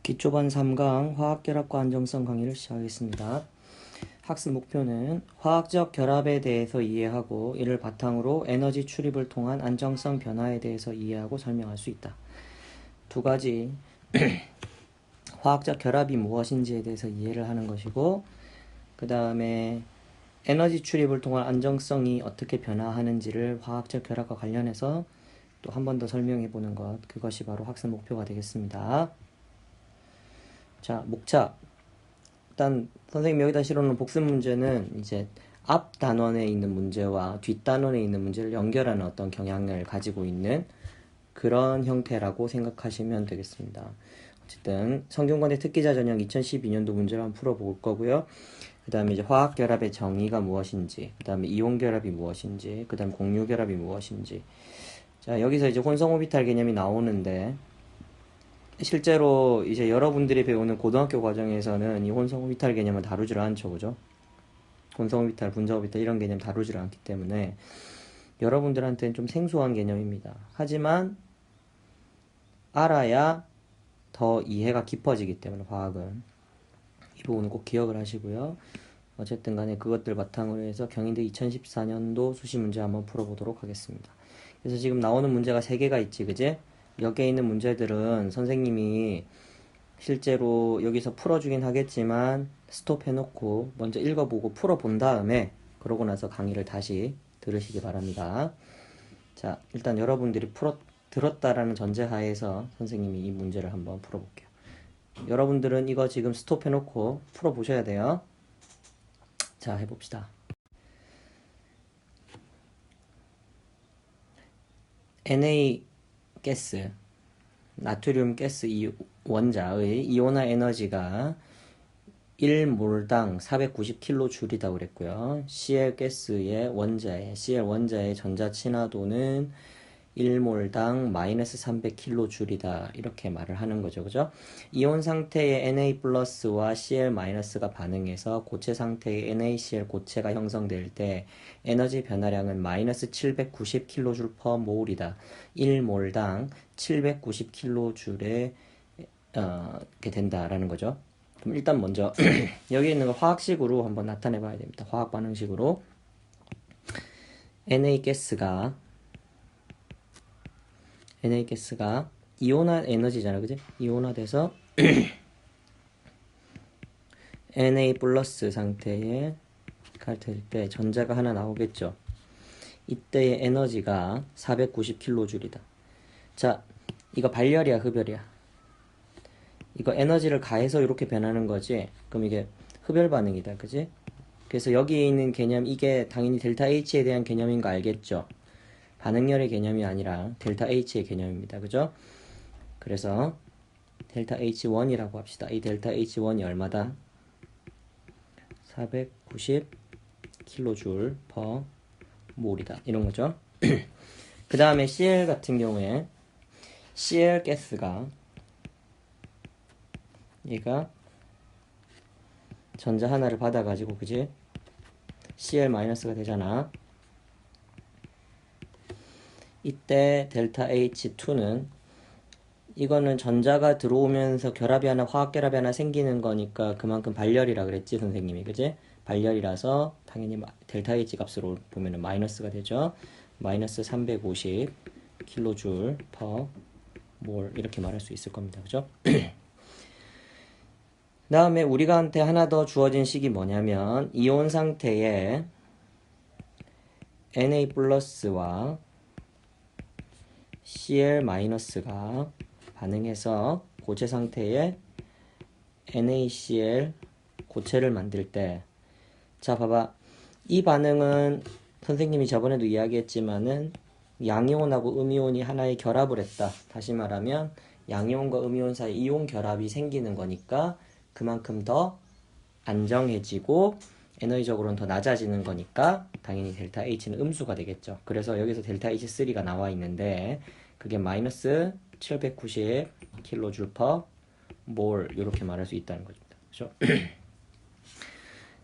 기초반 3강 화학결합과 안정성 강의를 시작하겠습니다. 학습 목표는 화학적 결합에 대해서 이해하고 이를 바탕으로 에너지 출입을 통한 안정성 변화에 대해서 이해하고 설명할 수 있다. 두 가지 화학적 결합이 무엇인지에 대해서 이해를 하는 것이고, 그 다음에 에너지 출입을 통한 안정성이 어떻게 변화하는지를 화학적 결합과 관련해서 또 한 번 더 설명해 보는 것, 그것이 바로 학습 목표가 되겠습니다. 자, 목차. 일단 선생님 여기다 실어놓은 복습 문제는 이제 앞 단원에 있는 문제와 뒷 단원에 있는 문제를 연결하는 어떤 경향을 가지고 있는 그런 형태라고 생각하시면 되겠습니다. 어쨌든 성균관대 특기자 전형 2012년도 문제를 한번 풀어볼 거고요. 그 다음에 이제 화학결합의 정의가 무엇인지, 그 다음에 이온결합이 무엇인지, 그 다음에 공유결합이 무엇인지. 자, 여기서 이제 혼성오비탈 개념이 나오는데, 실제로 이제 여러분들이 배우는 고등학교 과정에서는 이 혼성오비탈 개념을 다루지를 않죠, 그죠? 혼성오비탈, 분자오비탈 이런 개념 다루지를 않기 때문에 여러분들한테는 좀 생소한 개념입니다. 하지만 알아야 더 이해가 깊어지기 때문에 화학은 이 부분은 꼭 기억을 하시고요. 어쨌든 간에 그것들 바탕으로 해서 경희대 2014년도 수시 문제 한번 풀어보도록 하겠습니다. 그래서 지금 나오는 문제가 3개가 있지, 그제? 여기에 있는 문제들은 선생님이 실제로 여기서 풀어주긴 하겠지만 스톱해놓고 먼저 읽어보고 풀어본 다음에 그러고 나서 강의를 다시 들으시기 바랍니다. 자, 일단 여러분들이 들었다라는 전제하에서 선생님이 이 문제를 한번 풀어볼게요. 여러분들은 이거 지금 스톱해놓고 풀어보셔야 돼요. 자, 해봅시다. Na 가스, 나트륨 가스 이 원자의 이온화 에너지가 1몰당 490kJ이라고 그랬고요. Cl 가스의 Cl 원자의 전자 친화도는 1몰당 마이너스 300kJ이다. 이렇게 말을 하는 거죠. 그죠? 이온 상태의 Na 플러스와 Cl 마이너스가 반응해서 고체 상태의 NaCl 고체가 형성될 때 에너지 변화량은 마이너스 790kJ/몰이다. 1몰당 790kJ에 이렇게 된다라는 거죠. 그럼 일단 먼저 여기 있는 거 화학식으로 한번 나타내 봐야 됩니다. 화학 반응식으로 Na 가스가 이온화 에너지잖아, 그지? 이온화돼서 Na 플러스 상태에 갈 때 전자가 하나 나오겠죠. 이때의 에너지가 490kJ이다. 자, 이거 발열이야, 흡열이야? 이거 에너지를 가해서 이렇게 변하는 거지. 그럼 이게 흡열 반응이다, 그지? 그래서 여기에 있는 개념, 이게 당연히 델타 H에 대한 개념인 거 알겠죠? 반응열의 개념이 아니라 델타 H의 개념입니다. 그죠? 그래서 델타 H1이라고 합시다. 이 델타 H1이 얼마다? 490kJ/몰이다. 이런 거죠. 그 다음에 Cl 같은 경우에 Cl 가스가 얘가 전자 하나를 받아가지고, 그지? Cl-가 되잖아. 이때 델타 H2는 이거는 전자가 들어오면서 결합이 하나, 화학결합이 하나 생기는 거니까 그만큼 발열이라 그랬지, 선생님이. 그지? 발열이라서 당연히 델타 H 값으로 보면은 마이너스가 되죠. 마이너스 350kJ/몰 이렇게 말할 수 있을 겁니다. 그죠? 그 다음에 우리가한테 하나 더 주어진 식이 뭐냐면 이온 상태에 Na 플러스와 Cl-가 반응해서 고체 상태에 NaCl 고체를 만들 때, 자 봐봐, 이 반응은 선생님이 저번에도 이야기했지만은 양이온하고 음이온이 하나의 결합을 했다. 다시 말하면 양이온과 음이온 사이 이온 결합이 생기는 거니까 그만큼 더 안정해지고 에너지적으로는 더 낮아지는 거니까 당연히 델타 H는 음수가 되겠죠. 그래서 여기서 델타 H3가 나와 있는데 그게 마이너스 790kJ/몰 이렇게 말할 수 있다는 겁니다. 그렇죠?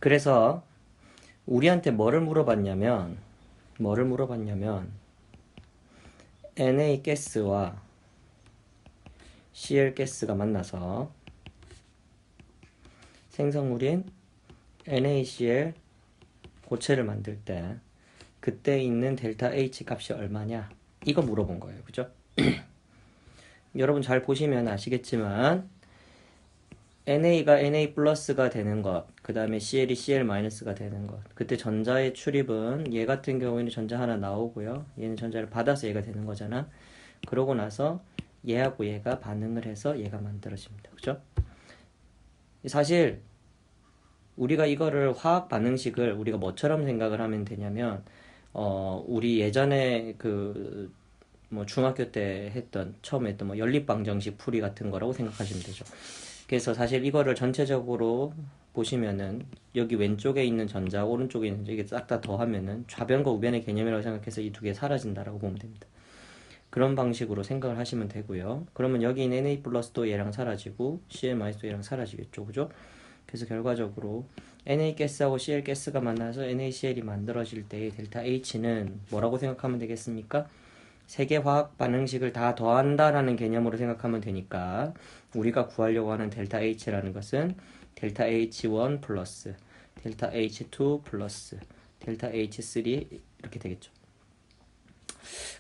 그래서 우리한테 뭐를 물어봤냐면 Na 가스와 Cl 가스가 만나서 생성물인 NaCl 고체를 만들 때 그때 있는 델타 H 값이 얼마냐? 이거 물어본 거예요. 그죠? 여러분 잘 보시면 아시겠지만 NA가 NA 플러스가 되는 것, 그 다음에 CL이 CL 마이너스가 되는 것. 그때 전자의 출입은 얘 같은 경우에는 전자 하나 나오고요. 얘는 전자를 받아서 얘가 되는 거잖아. 그러고 나서 얘하고 얘가 반응을 해서 얘가 만들어집니다. 그죠? 사실 우리가 이거를 화학 반응식을 우리가 뭐처럼 생각을 하면 되냐면 우리 예전에 그 뭐 중학교 때 했던 처음 했던 뭐 연립방정식 풀이 같은 거라고 생각하시면 되죠. 그래서 사실 이거를 전체적으로 보시면은 여기 왼쪽에 있는 전자 오른쪽에 있는 전자 이게 싹 다 더하면은 좌변과 우변의 개념이라고 생각해서 이 두 개 사라진다라고 보면 됩니다. 그런 방식으로 생각을 하시면 되고요. 그러면 여기 있는 Na 플러스도 얘랑 사라지고 Cl-도 얘랑 사라지겠죠. 그죠? 그래서 결과적으로 Na 가스하고 Cl 가스가 만나서 NaCl이 만들어질 때의 델타 H는 뭐라고 생각하면 되겠습니까? 세 개 화학 반응식을 다 더한다라는 개념으로 생각하면 되니까 우리가 구하려고 하는 델타 H라는 것은 델타 H1 플러스 델타 H2 플러스 델타 H3 이렇게 되겠죠.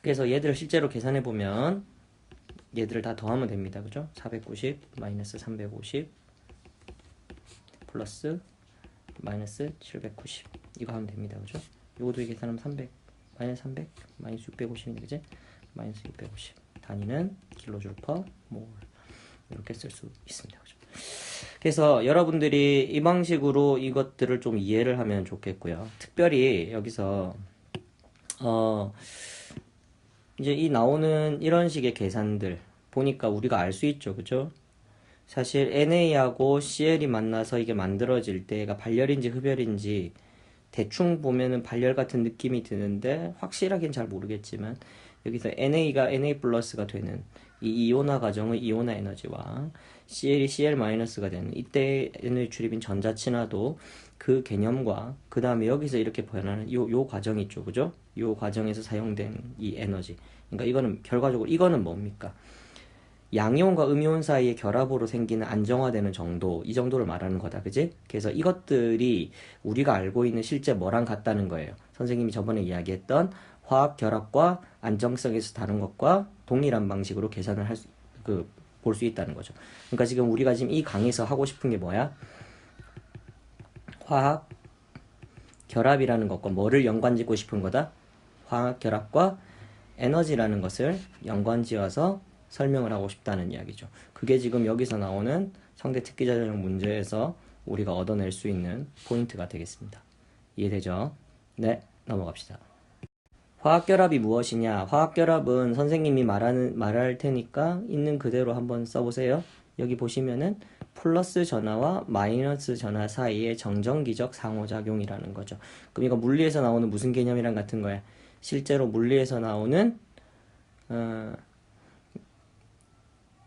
그래서 얘들을 실제로 계산해 보면 얘들을 다 더하면 됩니다. 그죠? 490 마이너스 350 플러스 마이너스 790 이거 하면 됩니다. 그죠? 요것도 계산하면 300 마이너스 300 마이너스 650인데 그지? 마이너스 650 단위는 킬로줄 퍼 몰 이렇게 쓸 수 있습니다. 그죠? 그래서 여러분들이 이 방식으로 이것들을 좀 이해를 하면 좋겠고요. 특별히 여기서 이제 이 나오는 이런 식의 계산들 보니까 우리가 알 수 있죠. 그죠? 사실 NA하고 CL이 만나서 이게 만들어질 때가 발열인지 흡열인지 대충 보면은 발열 같은 느낌이 드는데 확실하게는 잘 모르겠지만 여기서 NA가 NA 플러스가 되는 이 이온화 과정의 이온화 에너지와 CL이 CL 마이너스가 되는 이때 에너지 출입인 전자 친화도 그 개념과 그 다음에 여기서 이렇게 변하는 요 과정이 있죠. 그죠? 요 과정에서 사용된 이 에너지. 그러니까 이거는 결과적으로 이거는 뭡니까? 양이온과 음이온 사이의 결합으로 생기는 안정화되는 정도, 이 정도를 말하는 거다. 그지? 그래서 이것들이 우리가 알고 있는 실제 뭐랑 같다는 거예요. 선생님이 저번에 이야기했던 화학 결합과 안정성에서 다른 것과 동일한 방식으로 계산을 볼 수 있다는 거죠. 그러니까 지금 우리가 지금 이 강의에서 하고 싶은 게 뭐야? 화학 결합이라는 것과 뭐를 연관짓고 싶은 거다? 화학 결합과 에너지라는 것을 연관지어서 설명을 하고 싶다는 이야기죠. 그게 지금 여기서 나오는 성대 특기자 전형 문제에서 우리가 얻어낼 수 있는 포인트가 되겠습니다. 이해되죠? 네, 넘어갑시다. 화학결합이 무엇이냐? 화학결합은 선생님이 말할 테니까 있는 그대로 한번 써보세요. 여기 보시면은 플러스 전하와 마이너스 전하 사이의 정전기적 상호작용이라는 거죠. 그럼 이거 물리에서 나오는 무슨 개념이랑 같은 거야? 실제로 물리에서 나오는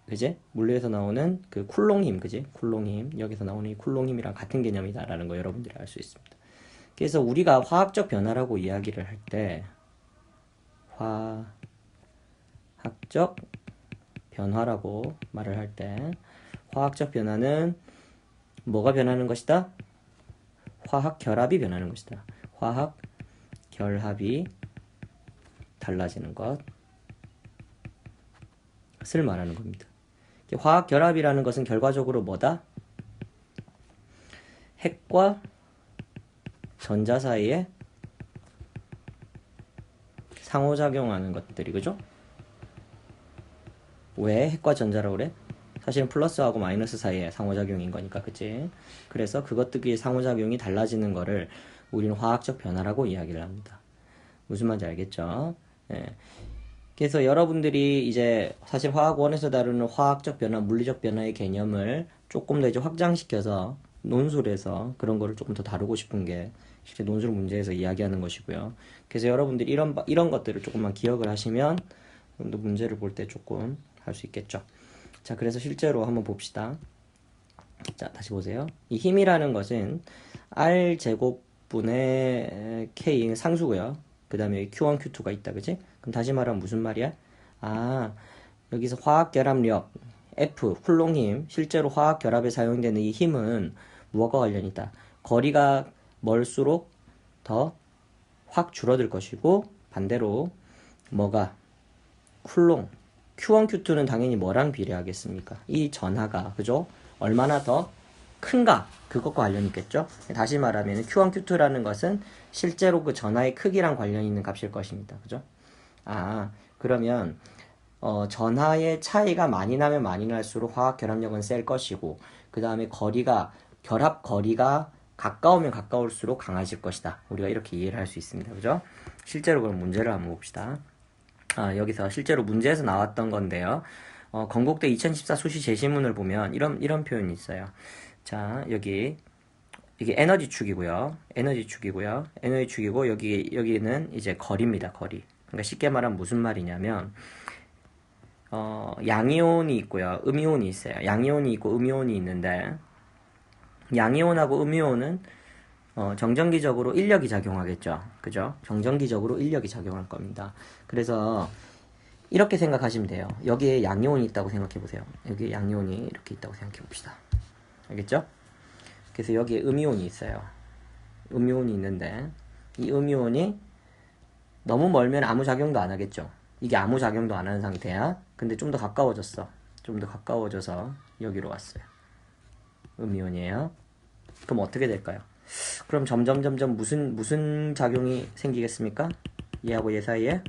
그지? 물리에서 나오는 그 쿨롱힘, 그지? 쿨롱힘. 여기서 나오는 이 쿨롱힘이랑 같은 개념이다라는 거 여러분들이 알 수 있습니다. 그래서 우리가 화학적 변화라고 이야기를 할 때, 화학적 변화라고 말을 할 때, 화학적 변화는 뭐가 변하는 것이다? 화학 결합이 변하는 것이다. 화학 결합이 달라지는 것을 말하는 겁니다. 화학 결합이라는 것은 결과적으로 뭐다? 핵과 전자 사이에 상호작용하는 것들이, 그죠? 왜 핵과 전자라고 그래? 사실은 플러스하고 마이너스 사이에 상호작용인 거니까, 그치? 그래서 그것들끼리 상호작용이 달라지는 거를 우리는 화학적 변화라고 이야기를 합니다. 무슨 말인지 알겠죠? 예. 그래서 여러분들이 이제 사실 화학원에서 다루는 화학적 변화, 물리적 변화의 개념을 조금 더 이제 확장시켜서 논술에서 그런 거를 조금 더 다루고 싶은 게 실제 논술 문제에서 이야기하는 것이고요. 그래서 여러분들이 이런 것들을 조금만 기억을 하시면 좀 더 문제를 볼 때 조금 할 수 있겠죠. 자, 그래서 실제로 한번 봅시다. 자, 다시 보세요. 이 힘이라는 것은 R 제곱분의 K 상수고요. 그 다음에 Q1, Q2가 있다, 그지? 그럼 다시 말하면 무슨 말이야? 아, 여기서 화학 결합력 F, 쿨롱힘, 실제로 화학 결합에 사용되는 이 힘은 무엇과 관련이 있다? 거리가 멀수록 더 확 줄어들 것이고 반대로 뭐가 쿨롱 Q1, Q2는 당연히 뭐랑 비례하겠습니까? 이 전하가 그죠? 얼마나 더 큰가 그것과 관련이 있겠죠? 다시 말하면 Q1, Q2라는 것은 실제로 그 전하의 크기랑 관련이 있는 값일 것입니다. 그죠? 그러면 전하의 차이가 많이 나면 많이 날수록 화학 결합력은 셀 것이고 그 다음에 결합 거리가 가까우면 가까울수록 강해질 것이다. 우리가 이렇게 이해를 할 수 있습니다. 그죠? 실제로 그럼 문제를 한번 봅시다. 여기서 실제로 문제에서 나왔던 건데요. 건국대 2014 수시 제시문을 보면 이런 표현이 있어요. 자, 이게 에너지 축이고요. 에너지 축이고 여기는 이제 거리입니다. 거리. 그러니까 쉽게 말하면 무슨 말이냐면 양이온이 있고요. 음이온이 있어요. 양이온이 있고 음이온이 있는데 양이온하고 음이온은 정전기적으로 인력이 작용하겠죠. 그죠? 정전기적으로 인력이 작용할 겁니다. 그래서 이렇게 생각하시면 돼요. 여기에 양이온이 있다고 생각해 보세요. 여기에 양이온이 이렇게 있다고 생각해 봅시다. 알겠죠? 그래서 여기에 음이온이 있어요. 음이온이 있는데 이 음이온이 너무 멀면 아무 작용도 안 하겠죠. 이게 아무 작용도 안 하는 상태야. 근데 좀 더 가까워졌어. 좀 더 가까워져서 여기로 왔어요. 음이온이에요. 그럼 어떻게 될까요? 그럼 점점 무슨 작용이 생기겠습니까? 얘하고 얘 사이에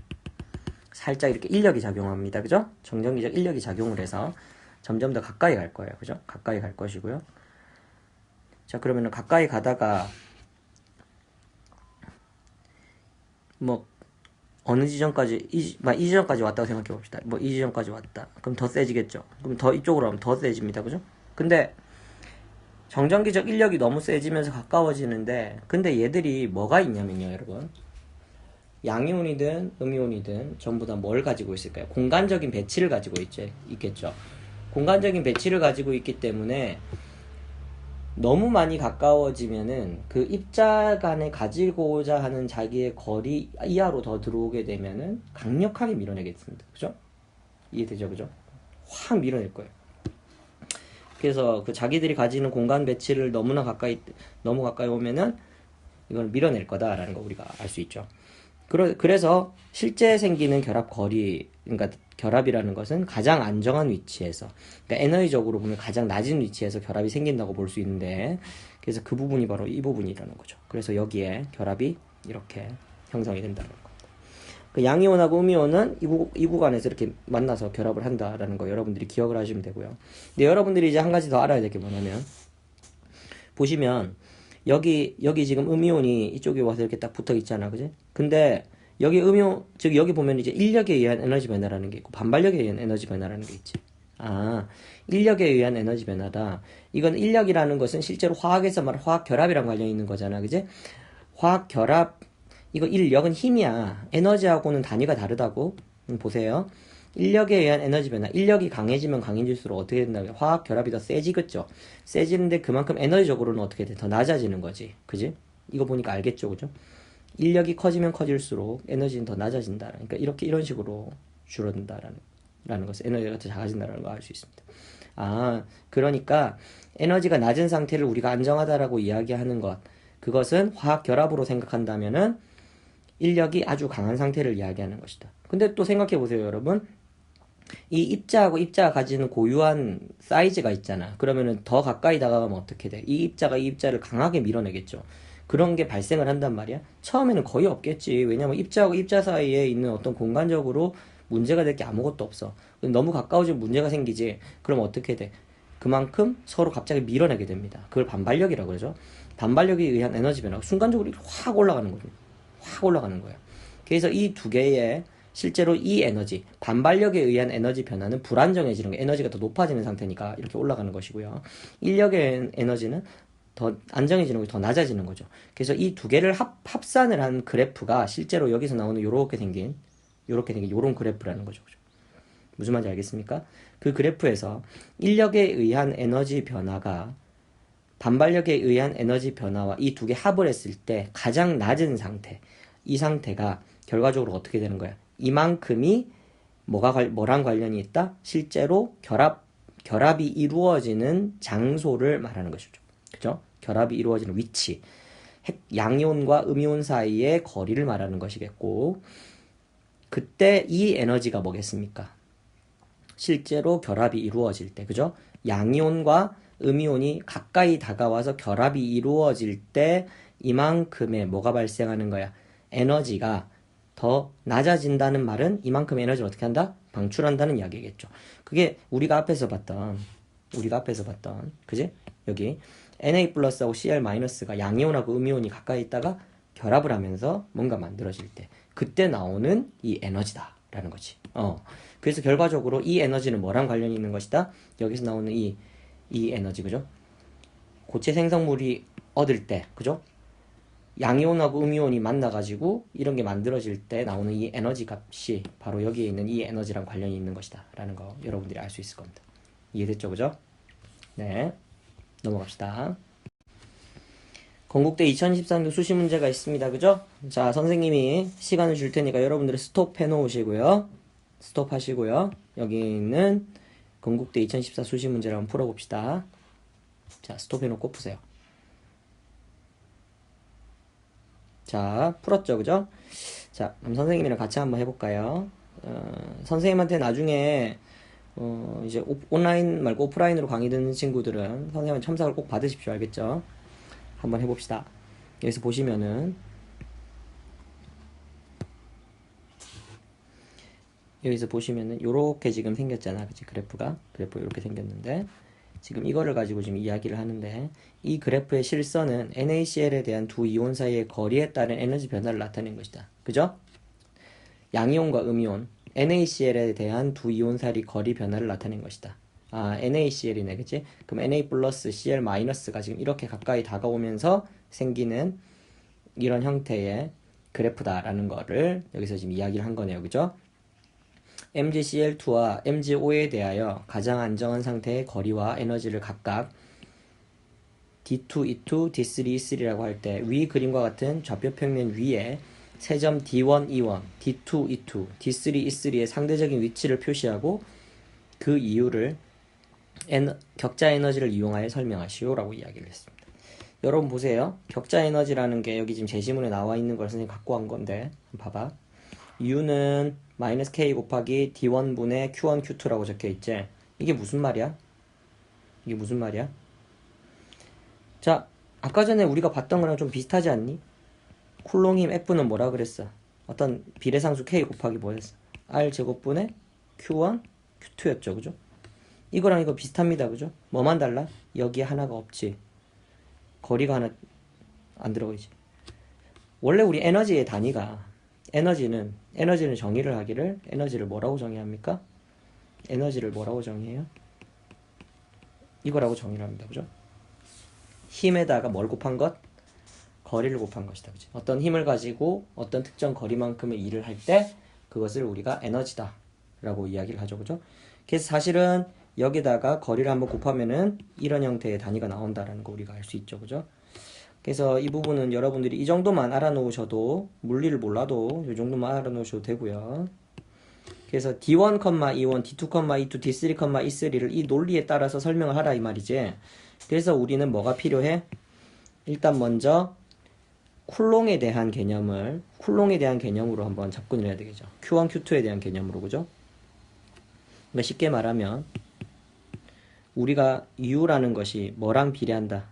살짝 이렇게 인력이 작용합니다. 그죠? 정전기적 인력이 작용을 해서 점점 더 가까이 갈 거예요. 그죠? 가까이 갈 것이고요. 자, 그러면은 가까이 가다가 뭐 어느 지점까지 이 지점까지 왔다고 생각해 봅시다. 뭐 이 지점까지 왔다. 그럼 더 세지겠죠. 그럼 더 이쪽으로 하면 더 세집니다. 그죠? 근데 정전기적 인력이 너무 세지면서 가까워지는데 근데 얘들이 뭐가 있냐면요, 여러분. 양이온이든 음이온이든 전부 다 뭘 가지고 있을까요? 공간적인 배치를 가지고 있겠죠. 공간적인 배치를 가지고 있기 때문에 너무 많이 가까워지면은 그 입자 간에 가지고자 하는 자기의 거리 이하로 더 들어오게 되면은 강력하게 밀어내겠습니다. 그죠? 이해되죠? 그죠? 확 밀어낼 거예요. 그래서 그 자기들이 가지는 공간 배치를 너무 가까이 오면은 이걸 밀어낼 거다라는 거 우리가 알 수 있죠. 그래서 실제 생기는 결합 거리, 그러니까 결합이라는 것은 가장 안정한 위치에서, 그러니까 에너지적으로 보면 가장 낮은 위치에서 결합이 생긴다고 볼 수 있는데, 그래서 그 부분이 바로 이 부분이라는 거죠. 그래서 여기에 결합이 이렇게 형성이 된다는 겁니다. 그 양이온하고 음이온은 이 구간에서 이렇게 만나서 결합을 한다라는 거 여러분들이 기억을 하시면 되고요. 근데 여러분들이 이제 한 가지 더 알아야 될 게 뭐냐면, 보시면 여기 지금 음이온이 이쪽에 와서 이렇게 딱 붙어 있잖아, 그지? 근데 여기 즉 여기 보면 이제 인력에 의한 에너지 변화라는 게 있고 반발력에 의한 에너지 변화라는 게 있지. 인력에 의한 에너지 변화다. 이건 인력이라는 것은 실제로 화학에서 말하는 화학 결합이랑 관련이 있는 거잖아, 그지? 화학 결합, 이거 인력은 힘이야. 에너지하고는 단위가 다르다고. 보세요. 인력에 의한 에너지 변화. 인력이 강해지면 강해질수록 어떻게 된다고요? 화학 결합이 더 세지겠죠. 세지는데 그만큼 에너지적으로는 어떻게 돼? 더 낮아지는 거지. 그지? 이거 보니까 알겠죠, 그죠? 인력이 커지면 커질수록 에너지는 더 낮아진다. 그러니까 이런 식으로 줄어든다라는 것을 에너지가 더 작아진다는 걸 알 수 있습니다. 그러니까 에너지가 낮은 상태를 우리가 안정하다라고 이야기하는 것, 그것은 화학 결합으로 생각한다면은 인력이 아주 강한 상태를 이야기하는 것이다. 근데 또 생각해 보세요, 여러분. 이 입자하고 입자가 가지는 고유한 사이즈가 있잖아. 그러면은 더 가까이 다가가면 어떻게 돼? 이 입자가 이 입자를 강하게 밀어내겠죠. 그런 게 발생을 한단 말이야. 처음에는 거의 없겠지. 왜냐면 입자하고 입자 사이에 있는 어떤 공간적으로 문제가 될 게 아무것도 없어. 너무 가까워지면 문제가 생기지. 그럼 어떻게 돼? 그만큼 서로 갑자기 밀어내게 됩니다. 그걸 반발력이라고 그러죠. 반발력에 의한 에너지 변화가 순간적으로 확 올라가는 거죠. 확 올라가는 거예요. 그래서 이 두 개의 실제로 이 에너지, 반발력에 의한 에너지 변화는 불안정해지는 거, 에너지가 더 높아지는 상태니까 이렇게 올라가는 것이고요. 인력의 에너지는 더 안정해지는 게 더 낮아지는 거죠. 그래서 이 두 개를 합산을 한 그래프가 실제로 여기서 나오는 요렇게 생긴 요런 그래프라는 거죠. 무슨 말인지 알겠습니까? 그 그래프에서 인력에 의한 에너지 변화가 반발력에 의한 에너지 변화와 이 두 개 합을 했을 때 가장 낮은 상태, 이 상태가 결과적으로 어떻게 되는 거야? 이만큼이 뭐랑 관련이 있다? 실제로 결합이 이루어지는 장소를 말하는 것이죠. 그죠? 결합이 이루어지는 위치, 양이온과 음이온 사이의 거리를 말하는 것이겠고, 그때 이 에너지가 뭐겠습니까? 실제로 결합이 이루어질 때, 그죠? 양이온과 음이온이 가까이 다가와서 결합이 이루어질 때 이만큼의 뭐가 발생하는 거야? 에너지가 더 낮아진다는 말은 이만큼 에너지를 어떻게 한다? 방출한다는 이야기겠죠. 그게 우리가 앞에서 봤던, 그지? 여기 Na 플러스하고 Cl 마이너스가 양이온하고 음이온이 가까이 있다가 결합을 하면서 뭔가 만들어질 때, 그때 나오는 이 에너지다라는 거지. 그래서 결과적으로 이 에너지는 뭐랑 관련이 있는 것이다? 여기서 나오는 이 에너지, 그죠? 고체 생성물이 얻을 때, 그죠? 양이온하고 음이온이 만나가지고 이런 게 만들어질 때 나오는 이 에너지 값이 바로 여기에 있는 이 에너지랑 관련이 있는 것이다 라는 거 여러분들이 알 수 있을 겁니다. 이해됐죠, 그죠? 네, 넘어갑시다. 건국대 2023년 수시 문제가 있습니다, 그죠? 자, 선생님이 시간을 줄 테니까 여러분들이 스톱 해놓으시고요. 스톱 하시고요. 여기 있는 건국대 2014 수시 문제를 한번 풀어봅시다. 자, 스톱 해놓고 푸세요. 자, 풀었죠, 그죠? 자, 그럼 선생님이랑 같이 한번 해볼까요? 선생님한테 나중에 이제 온라인 말고 오프라인으로 강의 듣는 친구들은 선생님 첨삭을 꼭 받으십시오, 알겠죠? 한번 해봅시다. 여기서 보시면은 요렇게 지금 생겼잖아, 그치? 그래프 이렇게 생겼는데 지금 이거를 가지고 지금 이야기를 하는데, 이 그래프의 실선은 NaCl에 대한 두 이온 사이의 거리에 따른 에너지 변화를 나타낸 것이다, 그죠? 양이온과 음이온, NaCl에 대한 두 이온 사이의 거리 변화를 나타낸 것이다. NaCl이네, 그치? 그럼 Na 플러스 Cl 마이너스가 지금 이렇게 가까이 다가오면서 생기는 이런 형태의 그래프다라는 거를 여기서 지금 이야기를 한 거네요, 그죠? MgCl2와 MgO에 대하여 가장 안정한 상태의 거리와 에너지를 각각 D2, E2, D3, E3라고 할 때 위 그림과 같은 좌표 평면 위에 세 점 D1, E1, D2, E2, D3, E3의 상대적인 위치를 표시하고 그 이유를 격자 에너지를 이용하여 설명하시오 라고 이야기를 했습니다. 여러분 보세요. 격자 에너지라는 게 여기 지금 제시문에 나와 있는 걸 선생님 갖고 간 건데 봐봐. U는 마이너스 K 곱하기 D1분의 Q1, Q2라고 적혀있지? 이게 무슨 말이야? 자, 아까 전에 우리가 봤던 거랑 좀 비슷하지 않니? 쿨롱힘 F는 뭐라 그랬어? 어떤 비례상수 K 곱하기 뭐였어? R 제곱분의 Q1, Q2였죠, 그죠? 이거랑 이거 비슷합니다, 그죠? 뭐만 달라? 여기에 하나가 없지. 거리가 하나 안 들어가지. 원래 우리 에너지의 단위가 에너지는 정의를 하기를 에너지를 뭐라고 정의합니까? 에너지를 뭐라고 정의해요? 이거라고 정의를 합니다, 그죠? 힘에다가 뭘 곱한 것? 거리를 곱한 것이다, 그치? 어떤 힘을 가지고 어떤 특정 거리만큼의 일을 할 때 그것을 우리가 에너지다 라고 이야기를 하죠, 그죠? 그래서 사실은 여기다가 거리를 한번 곱하면은 이런 형태의 단위가 나온다라는 거 우리가 알 수 있죠, 그죠? 그래서 이 부분은 여러분들이 이 정도만 알아놓으셔도, 물리를 몰라도 이 정도만 알아놓으셔도 되고요. 그래서 D1, E1, D2, E2, D3, E3를 이 논리에 따라서 설명을 하라 이 말이지. 그래서 우리는 뭐가 필요해? 일단 먼저 쿨롱에 대한 개념으로 한번 접근을 해야 되겠죠. Q1, Q2에 대한 개념으로, 그죠? 그러니까 쉽게 말하면 우리가 U라는 것이 뭐랑 비례한다?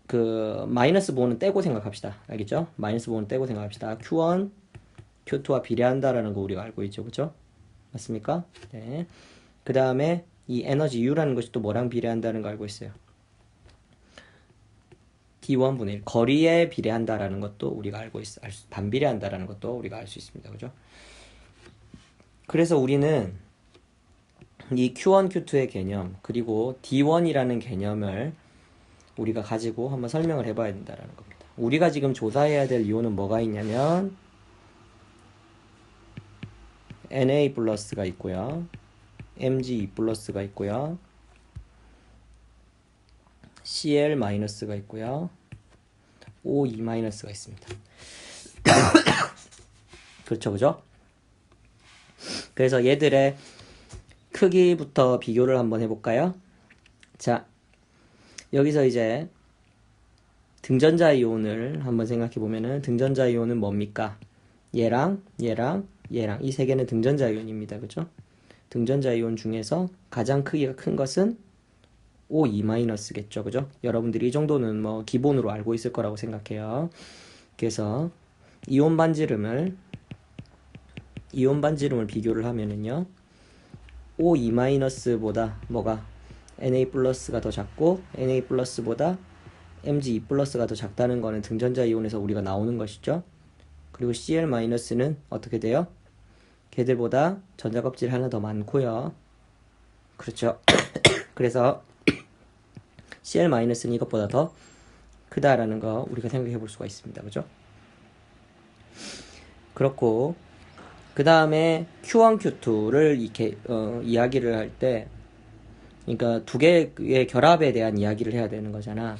그 마이너스 부호는 떼고 생각합시다. 알겠죠? 마이너스 부호는 떼고 생각합시다. Q1, Q2와 비례한다라는 거 우리가 알고 있죠, 그죠? 맞습니까? 네. 그 다음에 이 에너지 U라는 것이 또 뭐랑 비례한다는 거 알고 있어요. D1분의 1. 거리에 비례한다라는 것도 우리가 알고 있어. 반비례한다라는 것도 우리가 알 수 있습니다, 그죠? 그래서 우리는 이 Q1, Q2의 개념, 그리고 D1이라는 개념을 우리가 가지고 한번 설명을 해봐야 된다는 겁니다. 우리가 지금 조사해야 될 이유는 뭐가 있냐면 Na 플러스가 있고요, Mg 플러스가 있고요, Cl 마이너스가 있고요, O2 마이너스가 있습니다. 그렇죠, 그죠? 그래서 얘들의 크기부터 비교를 한번 해볼까요? 자, 여기서 이제 등전자 이온을 한번 생각해 보면은 등전자 이온은 뭡니까? 얘랑 얘랑 얘랑 이 세 개는 등전자 이온입니다. 그죠? 등전자 이온 중에서 가장 크기가 큰 것은 O2-겠죠. 그죠? 여러분들이 이 정도는 뭐 기본으로 알고 있을 거라고 생각해요. 그래서 이온 반지름을 비교를 하면은요. O2-보다 뭐가 Na 플러스가 더 작고 Na 플러스보다 Mg2 플러스가 더 작다는 거는 등전자 이온에서 우리가 나오는 것이죠. 그리고 Cl-는 어떻게 돼요? 걔들보다 전자 껍질 하나 더 많고요. 그렇죠. 그래서 Cl-는 이것보다 더 크다라는 거 우리가 생각해 볼 수가 있습니다. 그죠? 그렇고 그 다음에 Q1, Q2를 이렇게 이야기를 할 때 그러니까 두 개의 결합에 대한 이야기를 해야 되는 거잖아.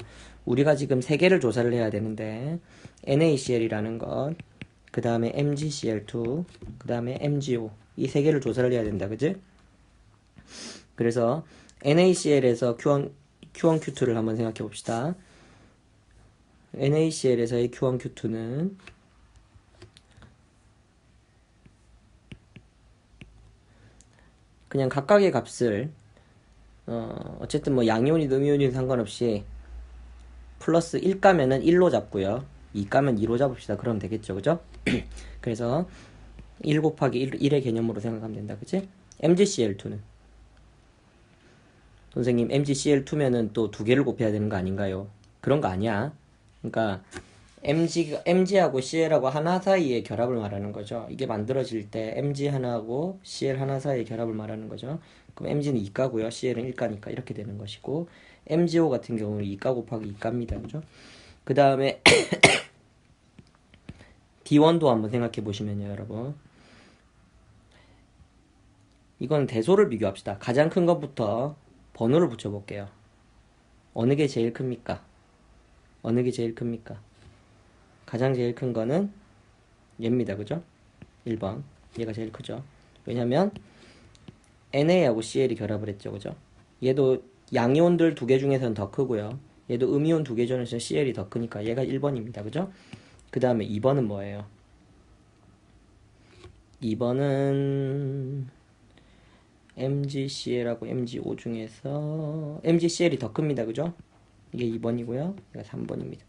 우리가 지금 세 개를 조사를 해야 되는데 NaCl이라는 것, 그 다음에 MgCl2, 그 다음에 MgO 이 세 개를 조사를 해야 된다. 그지? 그래서 NaCl에서 Q1, Q2를 한번 생각해 봅시다. NaCl에서의 Q1, Q2는 그냥 각각의 값을 어쨌든 뭐 양이온이든 음이온이든 상관없이 플러스 1 까면은 1로 잡고요. 2 까면 2로 잡읍시다. 그러면 되겠죠. 그죠? 그래서 1 곱하기 1의 개념으로 생각하면 된다. 그치? MgCl2는 선생님 MgCl2면은 또 두 개를 곱해야 되는 거 아닌가요? 그런 거 아니야. 그러니까 Mg하고 CL하고 하나 사이의 결합을 말하는 거죠. 이게 만들어질 때 MG 하나하고 CL 하나 사이의 결합을 말하는 거죠. 그럼 MG는 2가고요. CL은 1가니까 이렇게 되는 것이고 MgO 같은 경우는 2가 곱하기 2가입니다. 그죠? 그 다음에 D1도 한번 생각해 보시면요. 여러분 이건 대소를 비교합시다. 가장 큰 것부터 번호를 붙여볼게요. 어느 게 제일 큽니까? 어느 게 제일 큽니까? 가장 제일 큰 거는 얘입니다. 그죠? 1번. 얘가 제일 크죠. 왜냐면 NA하고 CL이 결합을 했죠. 그죠? 얘도 양이온들 두 개 중에서는 더 크고요. 얘도 음이온 두 개 중에서는 CL이 더 크니까 얘가 1번입니다. 그죠? 그 다음에 2번은 뭐예요? 2번은 MgCl하고 MgO 중에서 MgCl이 더 큽니다. 그죠? 이게 2번이고요. 얘가 3번입니다.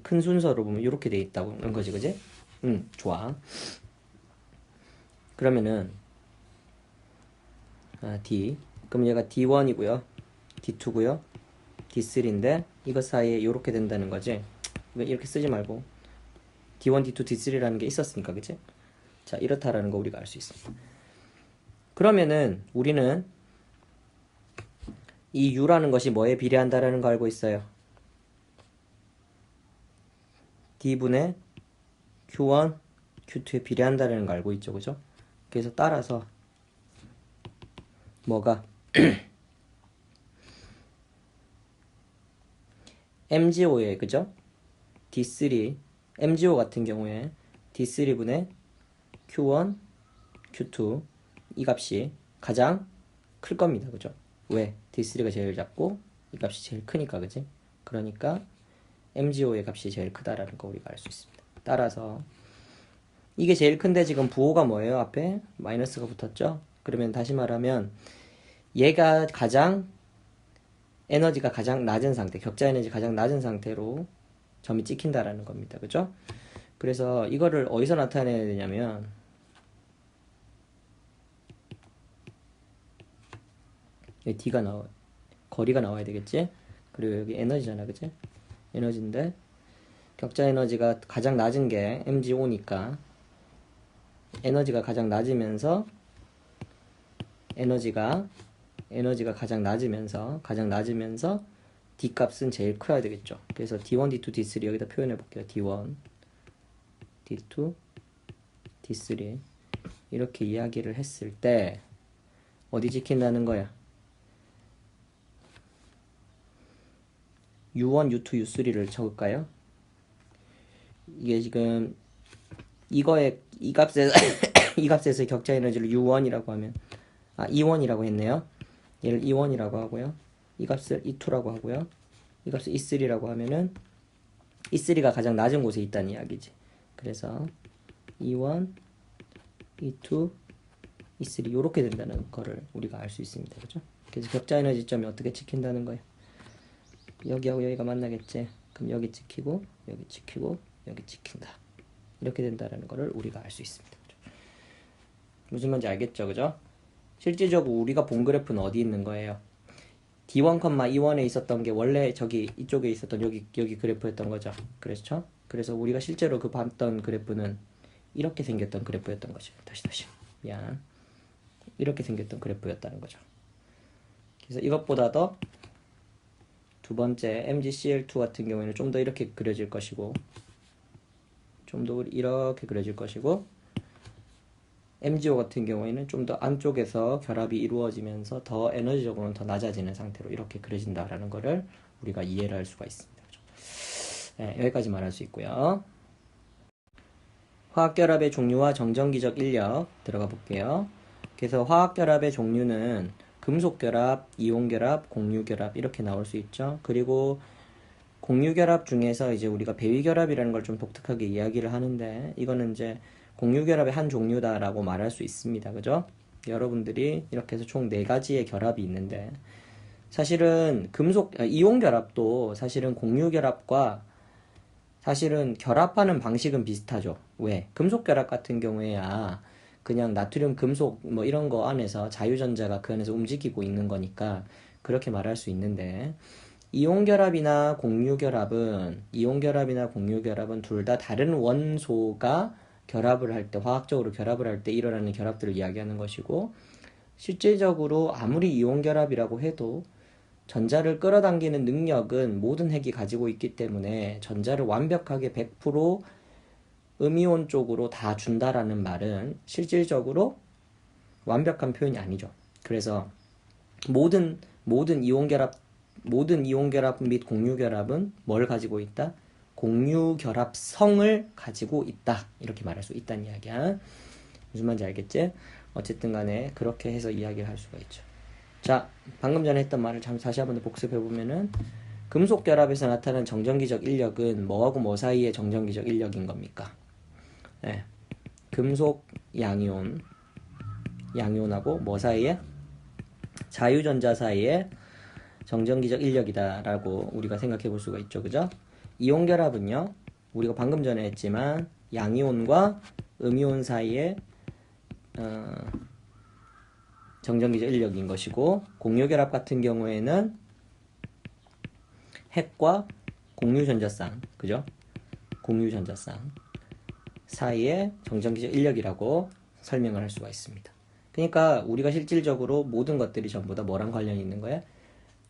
큰 순서로 보면 이렇게 돼 있다는 거지, 그지? 좋아. 그러면은 D. 그럼 얘가 D1이고요, D2고요, D3인데 이것 사이에 이렇게 된다는 거지. 왜 이렇게 쓰지 말고 D1, D2, D3라는 게 있었으니까, 그치? 자, 이렇다라는 거 우리가 알 수 있습니다. 그러면은 우리는 이 U라는 것이 뭐에 비례한다라는 거 알고 있어요. D분의 Q1, Q2에 비례한다라는 거 알고 있죠, 그죠? 그래서 따라서 뭐가 MgO에, 그죠? D3, MgO 같은 경우에 D3분의 Q1, Q2 이 값이 가장 클 겁니다. 그죠? 왜? D3가 제일 작고 이 값이 제일 크니까, 그지? 그러니까 MgO의 값이 제일 크다라는 거 우리가 알 수 있습니다. 따라서 이게 제일 큰데 지금 부호가 뭐예요? 앞에 마이너스가 붙었죠? 그러면 다시 말하면 얘가 가장 에너지가 가장 낮은 상태, 격자 에너지 가장 낮은 상태로 점이 찍힌다라는 겁니다. 그죠? 그래서 이거를 어디서 나타내야 되냐면 여기 D가 나와, 거리가 나와야 되겠지? 그리고 여기 에너지잖아, 그치? 에너지인데 격자 에너지가 가장 낮은 게 MgO니까 에너지가 가장 낮으면서 에너지가 가장 낮으면서 D 값은 제일 커야 되겠죠. 그래서 D1, D2, D3 여기다 표현해 볼게요. D1, D2, D3 이렇게 이야기를 했을 때 어디 지킨다는 거야? U1, U2, U3를 적을까요? 이게 지금 이거의 이 값에서 이 값에서 격자 에너지를 U1이라고 하면 E1이라고 했네요. 얘를 E1이라고 하고요. 이 값을 E2라고 하고요. 이 값을 E3라고 하면은 E3가 가장 낮은 곳에 있다는 이야기지. 그래서 E1, E2, E3 이렇게 된다는 거를 우리가 알 수 있습니다. 그죠? 그래서 격자 에너지점이 어떻게 찍힌다는 거예요. 여기하고 여기가 만나겠지. 그럼 여기 찍히고 여기 찍히고 여기 찍힌다. 이렇게 된다는 거를 우리가 알 수 있습니다. 그죠? 무슨 말인지 알겠죠? 그죠? 실질적으로 우리가 본 그래프는 어디 있는 거예요? D1, E1에 있었던 게 원래 저기 이쪽에 있었던 여기 그래프였던 거죠. 그렇죠? 그래서 우리가 실제로 그 봤던 그래프는 이렇게 생겼던 그래프였던 거죠. 다시 미안. 이렇게 생겼던 그래프였다는 거죠. 그래서 이것보다 더 두 번째 MgCl2 같은 경우에는 좀 더 이렇게 그려질 것이고, 좀 더 이렇게 그려질 것이고, MgO 같은 경우에는 좀 더 안쪽에서 결합이 이루어지면서 더 에너지적으로는 더 낮아지는 상태로 이렇게 그려진다라는 거를 우리가 이해를 할 수가 있습니다. 네, 여기까지 말할 수 있고요. 화학결합의 종류와 정전기적 인력 들어가 볼게요. 그래서 화학결합의 종류는 금속결합, 이온결합, 공유결합 이렇게 나올 수 있죠. 그리고 공유결합 중에서 이제 우리가 배위결합이라는 걸 좀 독특하게 이야기를 하는데, 이거는 이제 공유결합의 한 종류다라고 말할 수 있습니다. 그죠? 여러분들이 이렇게 해서 총 4가지의 결합이 있는데, 사실은 이온결합도 사실은 공유결합과 사실은 결합하는 방식은 비슷하죠. 왜? 금속결합 같은 경우에야 그냥 나트륨, 금속 뭐 이런 거 안에서 자유전자가 그 안에서 움직이고 있는 거니까 그렇게 말할 수 있는데, 이온결합이나 공유결합은 둘 다 다른 원소가 결합을 할 때, 화학적으로 결합을 할 때 일어나는 결합들을 이야기하는 것이고, 실질적으로 아무리 이온결합이라고 해도 전자를 끌어당기는 능력은 모든 핵이 가지고 있기 때문에 전자를 완벽하게 100% 음이온 쪽으로 다 준다라는 말은 실질적으로 완벽한 표현이 아니죠. 그래서 모든 이온결합 및 공유결합은 뭘 가지고 있다? 공유결합성을 가지고 있다. 이렇게 말할 수 있다는 이야기야. 무슨 말인지 알겠지? 어쨌든 간에 그렇게 해서 이야기를 할 수가 있죠. 자, 방금 전에 했던 말을 다시 한번 더 복습해보면은, 금속결합에서 나타나는 정전기적 인력은 뭐하고 뭐 사이의 정전기적 인력인 겁니까? 네. 금속 양이온하고 뭐 사이에? 자유전자 사이에 정전기적 인력이다라고 우리가 생각해 볼 수가 있죠. 그죠? 이온결합은요, 우리가 방금 전에 했지만 양이온과 음이온 사이에 정전기적 인력인 것이고, 공유결합 같은 경우에는 핵과 공유전자쌍, 그죠? 공유전자쌍 사이의 정전기적 인력이라고 설명을 할 수가 있습니다. 그러니까 우리가 실질적으로 모든 것들이 전부 다 뭐랑 관련이 있는 거야?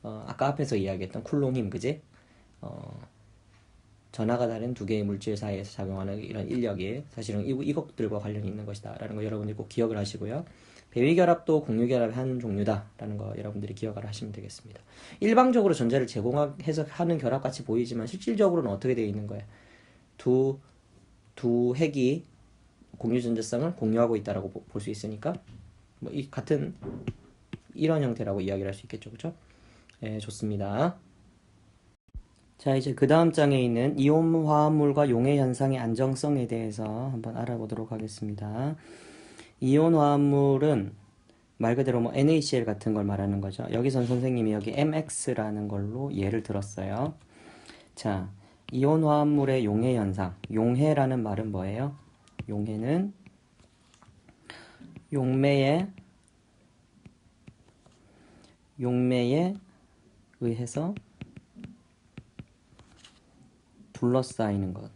아까 앞에서 이야기했던 쿨롱 힘, 그지? 전하가 다른 두 개의 물질 사이에서 작용하는 이런 인력이 사실은 이것들과 관련이 있는 것이다 라는 거 여러분들이 꼭 기억을 하시고요. 배위결합도 공유결합의 한 종류다 라는 거 여러분들이 기억을 하시면 되겠습니다. 일방적으로 전자를 제공해서 하는 결합같이 보이지만 실질적으로는 어떻게 되어 있는 거예요? 두 핵이 공유전자성을 공유하고 있다라고 볼 수 있으니까 뭐 같은 이런 형태라고 이야기를 할 수 있겠죠. 그렇죠? 네, 좋습니다. 자, 이제 그 다음 장에 있는 이온 화합물과 용해 현상의 안정성에 대해서 한번 알아보도록 하겠습니다. 이온 화합물은 말 그대로 뭐 NaCl 같은 걸 말하는 거죠. 여기선 선생님이 여기 MX라는 걸로 예를 들었어요. 자, 이온 화합물의 용해 현상. 용해라는 말은 뭐예요? 용해는 용매에 의해서 둘러싸이는 것.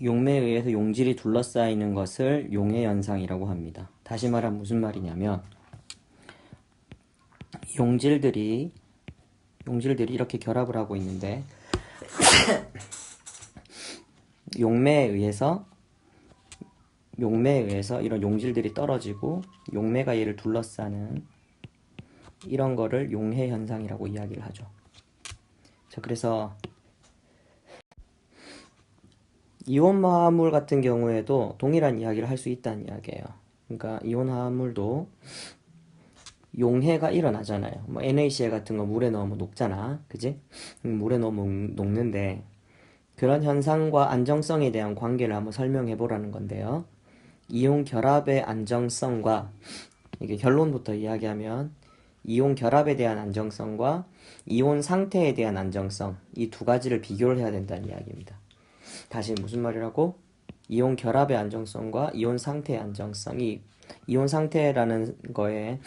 용매에 의해서 용질이 둘러싸이는 것을 용해 현상이라고 합니다. 다시 말하면 무슨 말이냐면, 용질들이 이렇게 결합을 하고 있는데 용매에 의해서 이런 용질들이 떨어지고 용매가 얘를 둘러싸는 이런 거를 용해 현상이라고 이야기를 하죠. 자, 그래서 이온 화합물 같은 경우에도 동일한 이야기를 할 수 있다는 이야기예요. 그러니까 이온 화합물도 용해가 일어나잖아요. 뭐 NaCl 같은 거 물에 넣으면 녹잖아. 그지? 물에 넣으면 녹는데 그런 현상과 안정성에 대한 관계를 한번 설명해 보라는 건데요. 이온 결합의 안정성과 이게 결론부터 이야기하면 이온 결합에 대한 안정성과 이온 상태에 대한 안정성 이 두 가지를 비교를 해야 된다는 이야기입니다. 다시 무슨 말이라고? 이온 결합의 안정성과 이온 상태의 안정성이 이온 상태라는 거에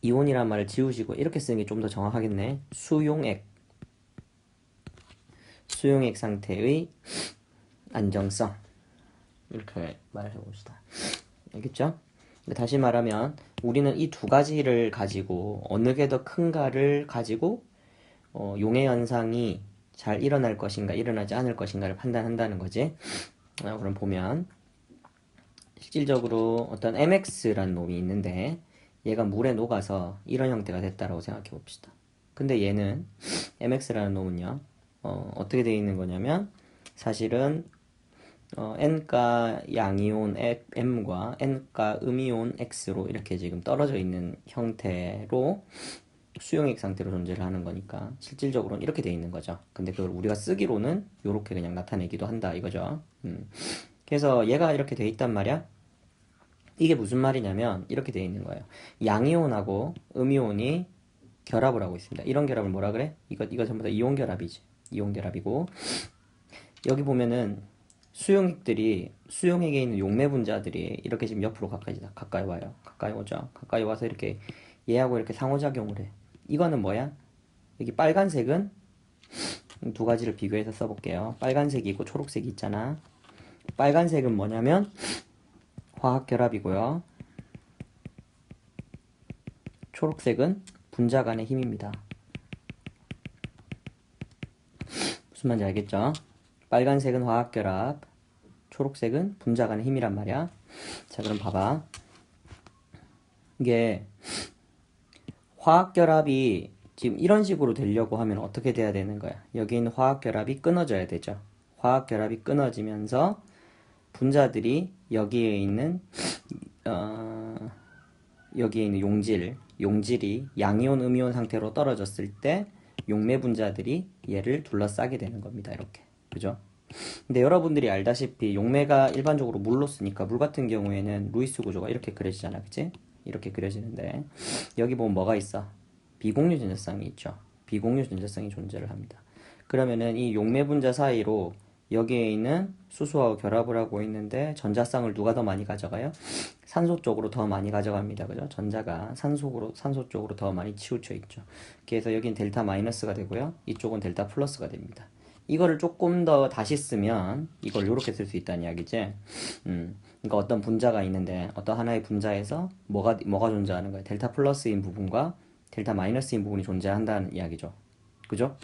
이온이란 말을 지우시고 이렇게 쓰는 게 좀 더 정확하겠네. 수용액 상태의 안정성 이렇게 말을 해봅시다. 알겠죠? 다시 말하면 우리는 이 두 가지를 가지고 어느 게 더 큰가를 가지고 용해 현상이 잘 일어날 것인가 일어나지 않을 것인가를 판단한다는 거지. 그럼 보면 실질적으로 어떤 MX라는 놈이 있는데 얘가 물에 녹아서 이런 형태가 됐다라고 생각해 봅시다. 근데 얘는 MX라는 놈은요 어떻게 되어 있는 거냐면 사실은 N가 양이온 M과 N가 음이온 X로 이렇게 지금 떨어져 있는 형태로 수용액 상태로 존재를 하는 거니까 실질적으로는 이렇게 돼 있는 거죠. 근데 그걸 우리가 쓰기로는 이렇게 그냥 나타내기도 한다 이거죠. 그래서 얘가 이렇게 돼 있단 말이야. 이게 무슨 말이냐면 이렇게 돼 있는 거예요. 양이온하고 음이온이 결합을 하고 있습니다. 이런 결합을 뭐라 그래? 이거 전부 다 이온 결합이지. 이온 결합이고 여기 보면은 수용액에 있는 용매 분자들이 이렇게 지금 옆으로 가까이 와요. 가까이 오죠. 가까이 와서 이렇게 얘하고 이렇게 상호작용을 해. 이거는 뭐야? 여기 빨간색은 두 가지를 비교해서 써볼게요. 빨간색이 고 초록색이 있잖아. 빨간색은 뭐냐면 화학결합이고요. 초록색은 분자 간의 힘입니다. 무슨 말인지 알겠죠? 빨간색은 화학결합, 초록색은 분자 간의 힘이란 말이야. 자, 그럼 봐봐. 이게 화학결합이 지금 이런 식으로 되려고 하면 어떻게 돼야 되는 거야? 여기 있는 화학결합이 끊어져야 되죠. 화학결합이 끊어지면서 분자들이 여기에 있는 용질이 양이온, 음이온 상태로 떨어졌을 때 용매 분자들이 얘를 둘러싸게 되는 겁니다. 이렇게. 그죠? 근데 여러분들이 알다시피 용매가 일반적으로 물로 쓰니까 물 같은 경우에는 루이스 구조가 이렇게 그려지잖아. 그치? 이렇게 그려지는데 여기 보면 뭐가 있어? 비공유 전자쌍이 있죠. 비공유 전자쌍이 존재를 합니다. 그러면은 이 용매 분자 사이로 여기에 있는 수소하고 결합을 하고 있는데 전자쌍을 누가 더 많이 가져가요? 산소 쪽으로 더 많이 가져갑니다. 그죠? 전자가 산소 쪽으로 더 많이 치우쳐 있죠. 그래서 여긴 델타 마이너스가 되고요. 이쪽은 델타 플러스가 됩니다. 이거를 조금 더 다시 쓰면 이걸 이렇게 쓸 수 있다는 이야기지. 그러니까 어떤 분자가 있는데 어떤 하나의 분자에서 뭐가 존재하는 거예요? 델타 플러스인 부분과 델타 마이너스인 부분이 존재한다는 이야기죠. 그죠?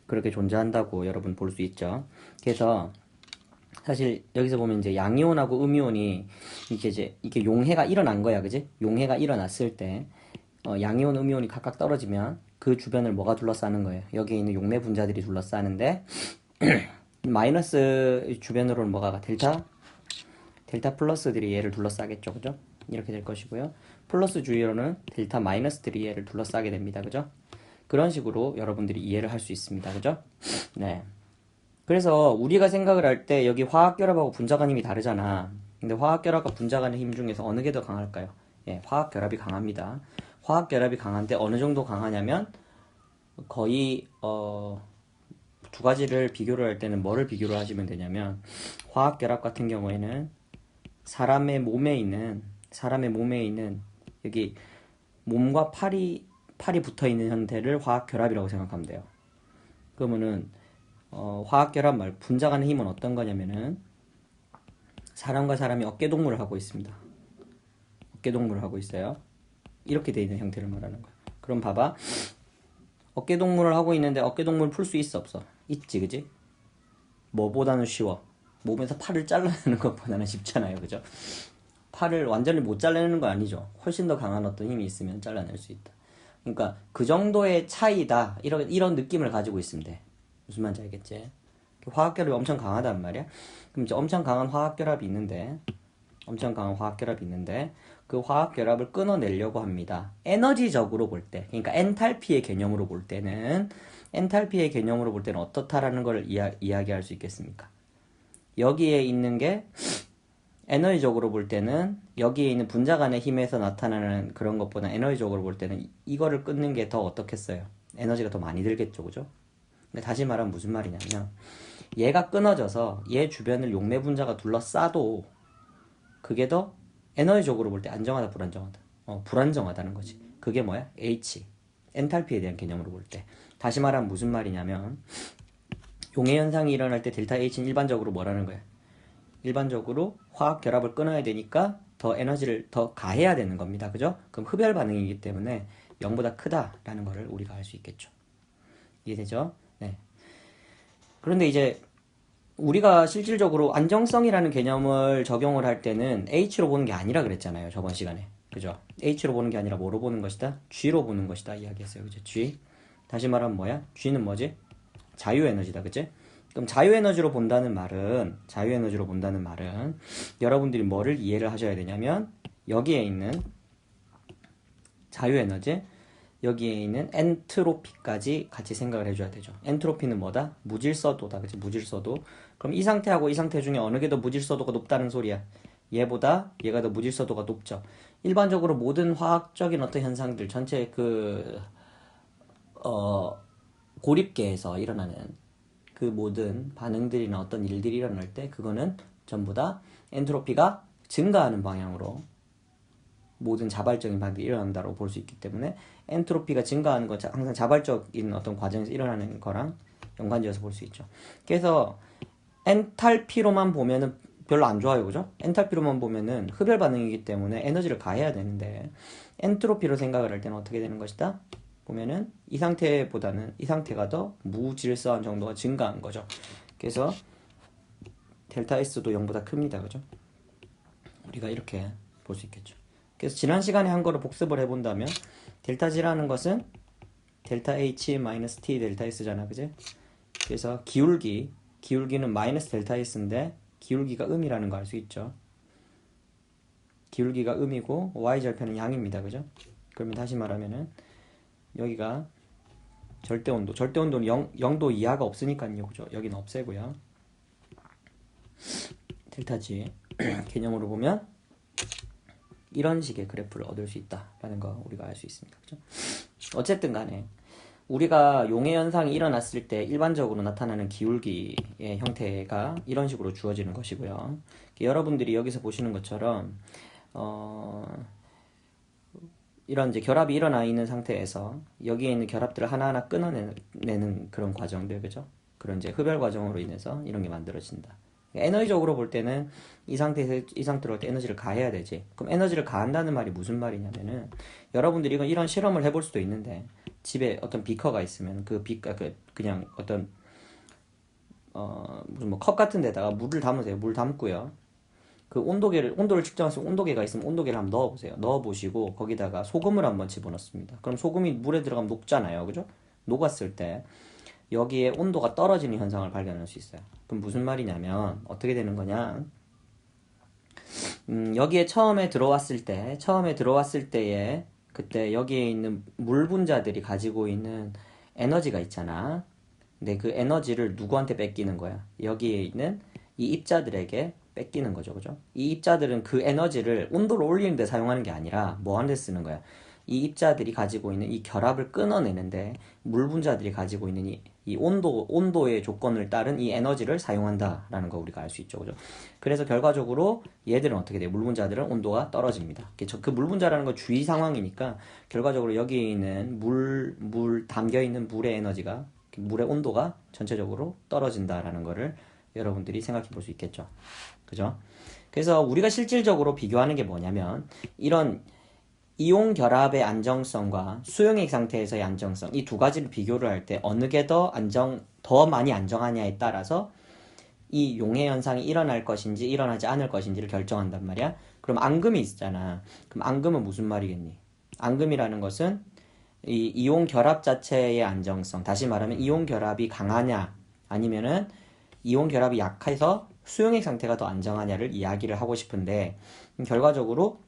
그렇게 존재한다고 여러분 볼 수 있죠. 그래서 사실 여기서 보면 이제 양이온하고 음이온이 이게 용해가 일어난 거야, 그지? 용해가 일어났을 때 양이온, 음이온이 각각 떨어지면 그 주변을 뭐가 둘러싸는 거예요? 여기에 있는 용매 분자들이 둘러싸는데 마이너스 주변으로는 뭐가 가? 델타 플러스들이 얘를 둘러싸겠죠, 그죠? 이렇게 될 것이고요. 플러스 주위로는 델타 마이너스들이 얘를 둘러싸게 됩니다, 그죠? 그런 식으로 여러분들이 이해를 할 수 있습니다, 그죠? 네. 그래서 우리가 생각을 할 때 여기 화학결합하고 분자간 힘이 다르잖아. 근데 화학결합과 분자간의 힘 중에서 어느 게 더 강할까요? 예, 화학결합이 강합니다. 화학결합이 강한데 어느 정도 강하냐면 거의 두 가지를 비교를 할 때는 뭐를 비교를 하시면 되냐면 화학결합 같은 경우에는 사람의 몸에 있는 여기 몸과 팔이 붙어 있는 형태를 화학결합이라고 생각하면 돼요. 그러면은 화학결합 말고 분자 간의 힘은 어떤 거냐면은 사람과 사람이 어깨동무를 하고 있습니다. 어깨동무를 하고 있어요. 이렇게 돼 있는 형태를 말하는 거야. 그럼 봐봐. 어깨동무를 하고 있는데 어깨동무를 풀 수 있어 없어? 있지, 그지? 뭐보다는 쉬워. 몸에서 팔을 잘라내는 것보다는 쉽잖아요, 그죠? 팔을 완전히 못 잘라내는 거 아니죠. 훨씬 더 강한 어떤 힘이 있으면 잘라낼 수 있다. 그러니까 그 정도의 차이다. 이런 느낌을 가지고 있으면 돼. 무슨 말인지 알겠지? 화학결합이 엄청 강하단 말이야. 그럼 이제 엄청 강한 화학결합이 있는데, 그 화학결합을 끊어내려고 합니다. 에너지적으로 볼 때, 그러니까 엔탈피의 개념으로 볼 때는 어떻다라는 걸 이야기할 수 있겠습니까? 여기에 있는 게 에너지적으로 볼 때는 여기에 있는 분자 간의 힘에서 나타나는 그런 것보다 에너지적으로 볼 때는 이거를 끊는 게 더 어떻겠어요? 에너지가 더 많이 들겠죠, 그죠? 근데 다시 말하면 무슨 말이냐면 얘가 끊어져서 얘 주변을 용매 분자가 둘러싸도 그게 더 에너지적으로 볼 때 안정하다, 불안정하다? 불안정하다는 거지. 그게 뭐야? H. 엔탈피에 대한 개념으로 볼 때. 다시 말하면 무슨 말이냐면 용해 현상이 일어날 때 델타 H는 일반적으로 뭐라는 거야? 일반적으로 화학 결합을 끊어야 되니까 더 에너지를 더 가해야 되는 겁니다. 그죠? 그럼 흡열 반응이기 때문에 0보다 크다라는 거를 우리가 알 수 있겠죠. 이해되죠? 네. 그런데 이제 우리가 실질적으로 안정성이라는 개념을 적용을 할 때는 H로 보는 게 아니라 그랬잖아요. 저번 시간에. 그죠? H로 보는 게 아니라 뭐로 보는 것이다? G로 보는 것이다 이야기했어요. 그죠? G. 다시 말하면 뭐야? G는 뭐지? 자유에너지다. 그치? 그럼 자유에너지로 본다는 말은 여러분들이 뭐를 이해를 하셔야 되냐면 여기에 있는 자유에너지, 여기에 있는 엔트로피까지 같이 생각을 해줘야 되죠. 엔트로피는 뭐다? 무질서도다. 그치? 무질서도. 그럼 이 상태하고 이 상태 중에 어느 게 더 무질서도가 높다는 소리야? 얘보다 얘가 더 무질서도가 높죠. 일반적으로 모든 화학적인 어떤 현상들 전체 고립계에서 일어나는 그 모든 반응들이나 어떤 일들이 일어날 때 그거는 전부 다 엔트로피가 증가하는 방향으로 모든 자발적인 반응이 일어난다고 볼 수 있기 때문에 엔트로피가 증가하는 건 항상 자발적인 어떤 과정에서 일어나는 거랑 연관지어서 볼 수 있죠. 그래서 엔탈피로만 보면은 별로 안 좋아요. 그죠? 엔탈피로만 보면은 흡열 반응이기 때문에 에너지를 가해야 되는데 엔트로피로 생각을 할 때는 어떻게 되는 것이다? 보면은 이 상태보다는 이 상태가 더 무질서한 정도가 증가한 거죠. 그래서 델타 S도 0보다 큽니다. 그죠? 우리가 이렇게 볼 수 있겠죠. 그래서 지난 시간에 한 거를 복습을 해본다면 델타 G라는 것은 델타 H 마이너스 T 델타 S잖아. 그지? 그래서 기울기는 마이너스 델타 S인데 기울기가 음이라는 거 알 수 있죠. 기울기가 음이고 Y절편은 양입니다. 그죠? 그러면 다시 말하면은 여기가 절대온도는 0도 이하가 없으니까요. 그죠? 여기는 없애고요. 델타 G 개념으로 보면 이런 식의 그래프를 얻을 수 있다라는 거 우리가 알 수 있습니다. 그죠? 어쨌든 간에 우리가 용해 현상이 일어났을 때 일반적으로 나타나는 기울기의 형태가 이런 식으로 주어지는 것이고요. 여러분들이 여기서 보시는 것처럼 이런 이제 결합이 일어나 있는 상태에서 여기에 있는 결합들을 하나하나 끊어내는 그런 과정들, 그죠? 그런 이제 흡열 과정으로 인해서 이런 게 만들어진다. 에너지적으로 볼 때는 이 상태로 할 때 에너지를 가해야 되지. 그럼 에너지를 가한다는 말이 무슨 말이냐면은 여러분들이 이런 실험을 해볼 수도 있는데 집에 어떤 비커가 있으면 그냥 어떤 무슨 뭐 컵 같은 데다가 물을 담으세요. 물 담고요. 그 온도를 측정할 수 있는 온도계가 있으면 온도계를 한번 넣어보세요. 넣어보시고 거기다가 소금을 한번 집어넣습니다. 그럼 소금이 물에 들어가면 녹잖아요. 그죠? 녹았을 때 여기에 온도가 떨어지는 현상을 발견할 수 있어요. 그럼 무슨 말이냐면 어떻게 되는 거냐? 여기에 처음에 들어왔을 때에 그때 여기에 있는 물 분자들이 가지고 있는 에너지가 있잖아. 근데 그 에너지를 누구한테 뺏기는 거야? 여기에 있는 이 입자들에게 뺏기는 거죠. 그죠? 이 입자들은 그 에너지를 온도를 올리는 데 사용하는 게 아니라 뭐 하는 데 쓰는 거야? 이 입자들이 가지고 있는 이 결합을 끊어내는데 물 분자들이 가지고 있는 이 온도의 조건을 따른 이 에너지를 사용한다라는 거 우리가 알 수 있죠. 그죠? 그래서 결과적으로 얘들은 어떻게 돼요? 물 분자들은 온도가 떨어집니다. 그 물 분자라는 건 주위 상황이니까 결과적으로 여기에 있는 담겨 있는 물의 에너지가 물의 온도가 전체적으로 떨어진다라는 거를 여러분들이 생각해 볼 수 있겠죠. 그죠? 그래서 우리가 실질적으로 비교하는 게 뭐냐면 이런 이온 결합의 안정성과 수용액 상태에서의 안정성 이 두 가지를 비교를 할 때 어느 게 더 많이 안정하냐에 따라서 이 용해 현상이 일어날 것인지 일어나지 않을 것인지를 결정한단 말이야. 그럼 앙금이 있잖아. 그럼 앙금은 무슨 말이겠니? 앙금이라는 것은 이 이온 결합 자체의 안정성, 다시 말하면 이온 결합이 강하냐 아니면은 이온 결합이 약해서 수용액 상태가 더 안정하냐를 이야기를 하고 싶은데 결과적으로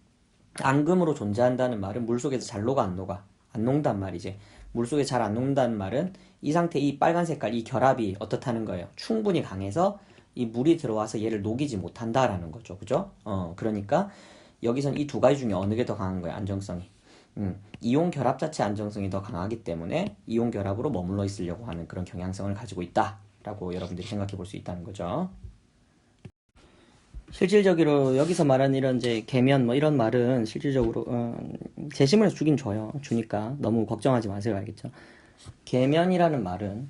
앙금으로 존재한다는 말은 물속에서 잘 녹아 안 녹아? 안 녹단 말이지. 물속에 잘 안 녹는다는 말은 이 상태 이 빨간 색깔 이 결합이 어떻다는 거예요. 충분히 강해서 이 물이 들어와서 얘를 녹이지 못한다라는 거죠. 그죠? 그러니까 여기선 이 두 가지 중에 어느 게 더 강한 거야, 안정성이. 이온 결합 자체 안정성이 더 강하기 때문에 이온 결합으로 머물러 있으려고 하는 그런 경향성을 가지고 있다라고 여러분들이 생각해 볼 수 있다는 거죠. 실질적으로 여기서 말하는 이런 이제 계면 뭐 이런 말은 실질적으로 재심을 주긴 줘요. 주니까 너무 걱정하지 마세요. 알겠죠? 계면이라는 말은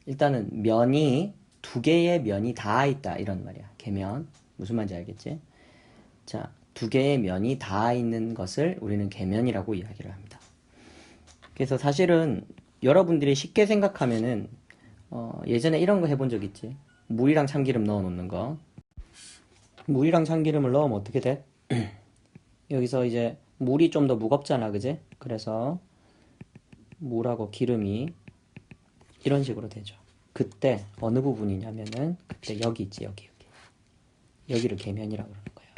일단은 면이 두 개의 면이 닿아 있다 이런 말이야. 계면 무슨 말인지 알겠지? 자, 두 개의 면이 닿아 있는 것을 우리는 계면이라고 이야기를 합니다. 그래서 사실은 여러분들이 쉽게 생각하면은 예전에 이런 거 해본 적 있지? 물이랑 참기름 넣어 놓는 거. 물이랑 참기름을 넣으면 어떻게 돼? 여기서 이제 물이 좀 더 무겁잖아, 그지? 그래서 물하고 기름이 이런 식으로 되죠. 그때 어느 부분이냐면은 그때 여기 있지, 여기. 여기를 계면이라고 그러는 거예요.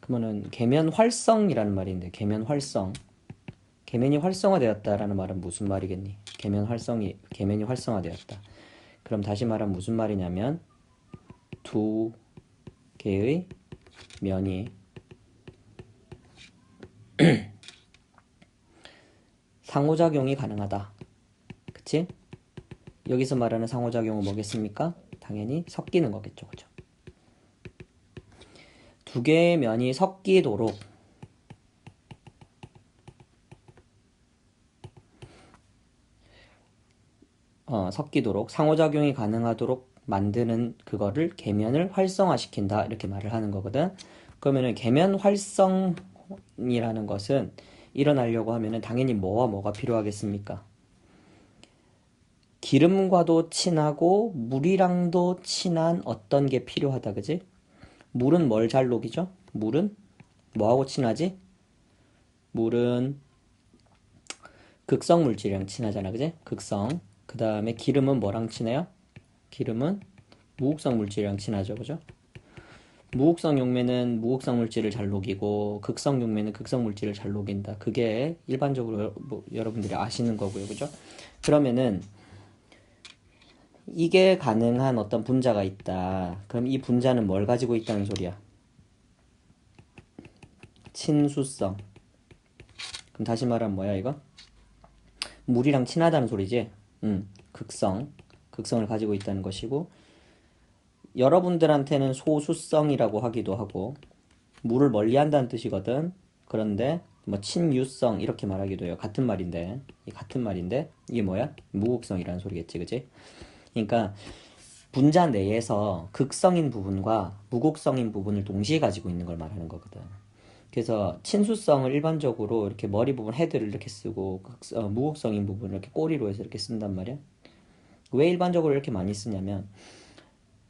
그러면은 계면 활성이라는 말이 있는데 계면 활성. 계면이 활성화되었다라는 말은 무슨 말이겠니? 계면이 활성화되었다. 그럼 다시 말하면 무슨 말이냐면 두 개의 면이 상호작용이 가능하다. 그치? 여기서 말하는 상호작용은 뭐겠습니까? 당연히 섞이는 거겠죠. 그죠? 두 개의 면이 섞이도록 상호작용이 가능하도록 만드는 그거를 계면을 활성화시킨다 이렇게 말을 하는 거거든. 그러면은 계면 활성이라는 것은 일어나려고 하면은 당연히 뭐와 뭐가 필요하겠습니까? 기름과도 친하고 물이랑도 친한 어떤 게 필요하다, 그지? 물은 뭘 잘 녹이죠? 물은 뭐하고 친하지? 물은 극성 물질이랑 친하잖아, 그지? 극성. 그 다음에 기름은 뭐랑 친해요? 기름은 무극성 물질이랑 친하죠, 그죠? 무극성 용매는 무극성 물질을 잘 녹이고 극성 용매는 극성 물질을 잘 녹인다. 그게 일반적으로 여러분들이 아시는 거고요, 그죠? 그러면은 이게 가능한 어떤 분자가 있다. 그럼 이 분자는 뭘 가지고 있다는 소리야? 친수성. 그럼 다시 말하면 뭐야 이거? 물이랑 친하다는 소리지? 극성을 가지고 있다는 것이고 여러분들한테는 소수성이라고 하기도 하고 물을 멀리한다는 뜻이거든. 그런데 뭐 친유성 이렇게 말하기도 해요. 같은 말인데 이게 뭐야? 무극성이라는 소리겠지, 그지? 그러니까 분자 내에서 극성인 부분과 무극성인 부분을 동시에 가지고 있는 걸 말하는 거거든. 그래서 친수성을 일반적으로 이렇게 머리 부분 헤드를 이렇게 쓰고 무극성인 부분을 이렇게 꼬리로 해서 이렇게 쓴단 말이야. 왜 일반적으로 이렇게 많이 쓰냐면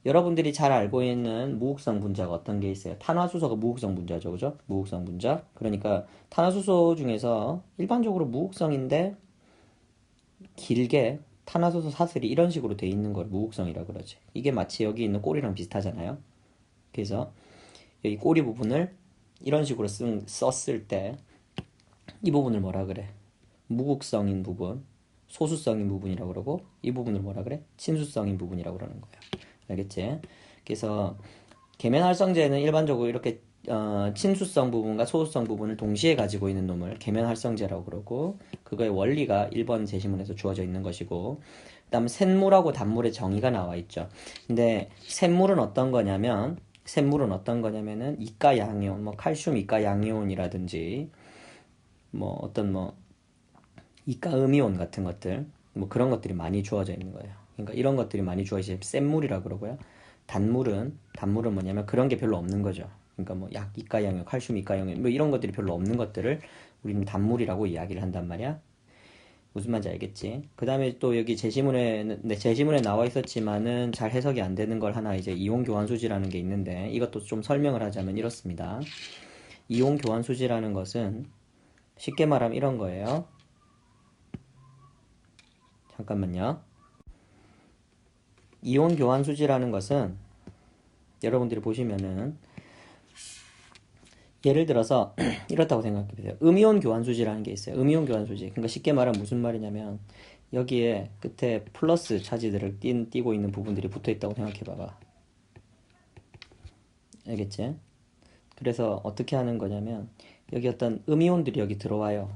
여러분들이 잘 알고 있는 무극성 분자가 어떤 게 있어요? 탄화수소가 무극성 분자죠, 그죠? 무극성 분자. 그러니까 탄화수소 중에서 일반적으로 무극성인데 길게 탄화수소 사슬이 이런 식으로 돼 있는 걸 무극성이라 그러지. 이게 마치 여기 있는 꼬리랑 비슷하잖아요. 그래서 여기 꼬리 부분을 이런 식으로 썼을 때 이 부분을 뭐라 그래? 무극성인 부분, 소수성인 부분이라고 그러고 이 부분을 뭐라 그래? 친수성인 부분이라고 그러는 거야. 알겠지? 그래서 계면활성제는 일반적으로 이렇게 친수성 부분과 소수성 부분을 동시에 가지고 있는 놈을 계면활성제라고 그러고 그거의 원리가 1번 제시문에서 주어져 있는 것이고 그 다음 샘물하고 단물의 정의가 나와 있죠. 근데 샘물은 어떤 거냐면은 이가 양이온, 뭐 칼슘 이가 양이온이라든지 뭐 어떤 뭐 이가 음이온 같은 것들 뭐 그런 것들이 많이 주어져 있는 거예요. 그러니까 이런 것들이 많이 주어져 있는 샘물이라고 그러고요. 단물은 뭐냐면 그런 게 별로 없는 거죠. 그러니까 뭐 약 이가 양이온, 칼슘 이가 양이온 뭐 이런 것들이 별로 없는 것들을 우리는 단물이라고 이야기를 한단 말이야. 무슨 말인지 알겠지? 그 다음에 또 여기 제시문에 나와 있었지만은 잘 해석이 안 되는 걸 하나 이제 이온 교환 수지라는 게 있는데 이것도 좀 설명을 하자면 이렇습니다. 이온 교환 수지라는 것은 쉽게 말하면 이런 거예요. 잠깐만요. 이온 교환 수지라는 것은 여러분들이 보시면은 예를 들어서 이렇다고 생각해 보세요. 음이온 교환 수지라는 게 있어요. 음이온 교환 수지. 그러니까 쉽게 말하면 무슨 말이냐면 여기에 끝에 플러스 차지들을 띄고 있는 부분들이 붙어 있다고 생각해 봐봐. 알겠지? 그래서 어떻게 하는 거냐면 여기 어떤 음이온들이 여기 들어와요.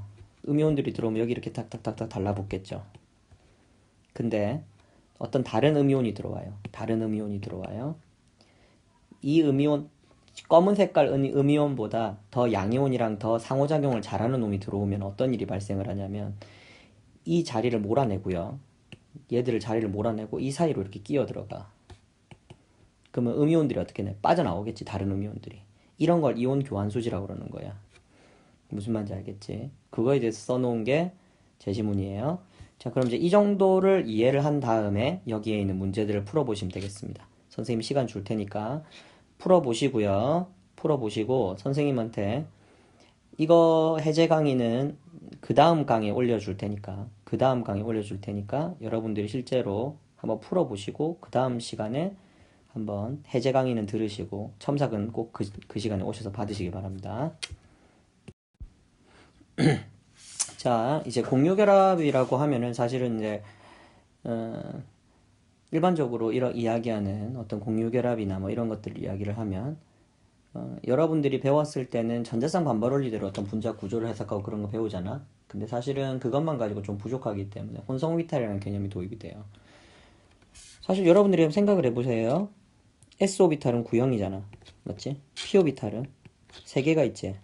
음이온들이 들어오면 여기 이렇게 탁탁탁탁 달라붙겠죠. 근데 어떤 다른 음이온이 들어와요. 다른 음이온이 들어와요. 이 음이온, 검은 색깔 음이온보다 더 양이온이랑 더 상호작용을 잘하는 놈이 들어오면 어떤 일이 발생을 하냐면 이 자리를 몰아내고요. 얘들을 자리를 몰아내고 이 사이로 이렇게 끼어 들어가. 그러면 음이온들이 어떻게 돼? 빠져나오겠지. 다른 음이온들이. 이런 걸 이온 교환 수지라고 그러는 거야. 무슨 말인지 알겠지? 그거에 대해서 써놓은 게 제시문이에요. 자, 그럼 이제 이 정도를 이해를 한 다음에 여기에 있는 문제들을 풀어보시면 되겠습니다. 선생님 시간 줄 테니까 풀어보시고요. 풀어보시고 선생님한테 이거 해제 강의는 그 다음 강의에 올려줄 테니까 여러분들이 실제로 한번 풀어보시고 그 다음 시간에 한번 해제 강의는 들으시고 첨삭은 꼭 그 시간에 오셔서 받으시기 바랍니다. 자, 이제 공유결합이라고 하면은 사실은 이제 일반적으로 이야기하는 어떤 공유결합이나 뭐 이런 것들을 이야기를 하면 여러분들이 배웠을 때는 전자쌍 반발 원리대로 어떤 분자 구조를 해석하고 그런 거 배우잖아. 근데 사실은 그것만 가지고 좀 부족하기 때문에 혼성오비탈이라는 개념이 도입이 돼요. 사실 여러분들이 한번 생각을 해보세요. S오비탈은 구형이잖아. 맞지? P오비탈은 3개가 있지.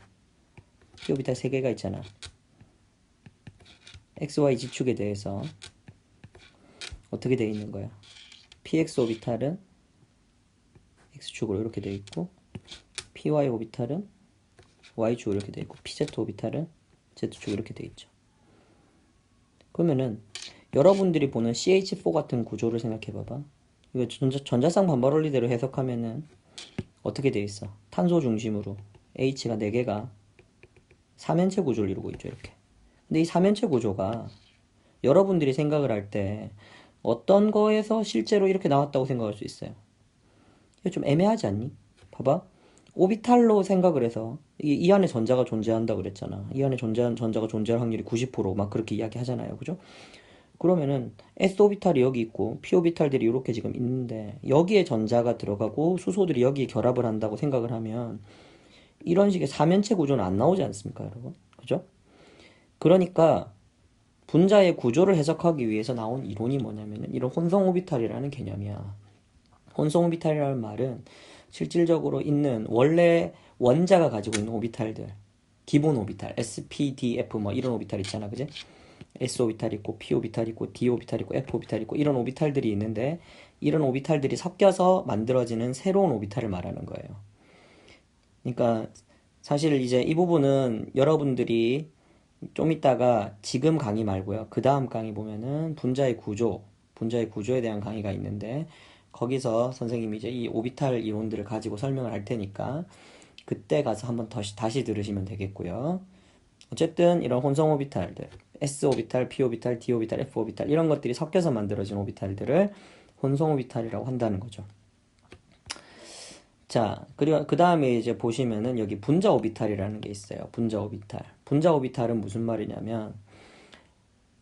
P오비탈 3개가 있잖아. XY 지축에 대해서 어떻게 되어 있는 거야? PX 오비탈은 X축으로 이렇게 되어 있고 PY 오비탈은 Y축으로 이렇게 되어 있고 PZ 오비탈은 Z축으로 이렇게 되어 있죠. 그러면은 여러분들이 보는 CH4 같은 구조를 생각해 봐봐. 이거 전자쌍 반발 원리대로 해석하면은 어떻게 되어 있어? 탄소 중심으로 H가 4개가 3연체 구조를 이루고 있죠. 이렇게. 근데 이 3연체 구조가 여러분들이 생각을 할 때 어떤 거에서 실제로 이렇게 나왔다고 생각할 수 있어요? 이거 좀 애매하지 않니? 봐봐. 오비탈로 생각을 해서 이 안에 전자가 존재한다고 그랬잖아. 이 안에 전자가 존재할 확률이 90% 막 그렇게 이야기하잖아요. 그죠? 그러면은 S오비탈이 여기 있고 P오비탈들이 이렇게 지금 있는데 여기에 전자가 들어가고 수소들이 여기에 결합을 한다고 생각을 하면 이런 식의 3연체 구조는 안 나오지 않습니까, 여러분? 그죠? 그러니까 분자의 구조를 해석하기 위해서 나온 이론이 뭐냐면은 이런 혼성오비탈이라는 개념이야. 혼성오비탈이라는 말은 실질적으로 있는 원래 원자가 가지고 있는 오비탈들, 기본 오비탈, SPDF 뭐 이런 오비탈 있잖아, 그지? S오비탈 있고 P오비탈 있고 D오비탈 있고 F오비탈 있고 이런 오비탈들이 있는데 이런 오비탈들이 섞여서 만들어지는 새로운 오비탈을 말하는 거예요. 그러니까 사실 이제 이 부분은 여러분들이 좀 이따가 지금 강의 말고요. 그 다음 강의 보면은 분자의 구조에 대한 강의가 있는데 거기서 선생님이 이제 이 오비탈 이론들을 가지고 설명을 할 테니까 그때 가서 한번 다시 들으시면 되겠고요. 어쨌든 이런 혼성 오비탈들, S오비탈, P오비탈, D오비탈, F오비탈 이런 것들이 섞여서 만들어진 오비탈들을 혼성 오비탈이라고 한다는 거죠. 자, 그리고 그 다음에 이제 보시면은 여기 분자 오비탈이라는 게 있어요. 분자 오비탈. 분자 오비탈은 무슨 말이냐면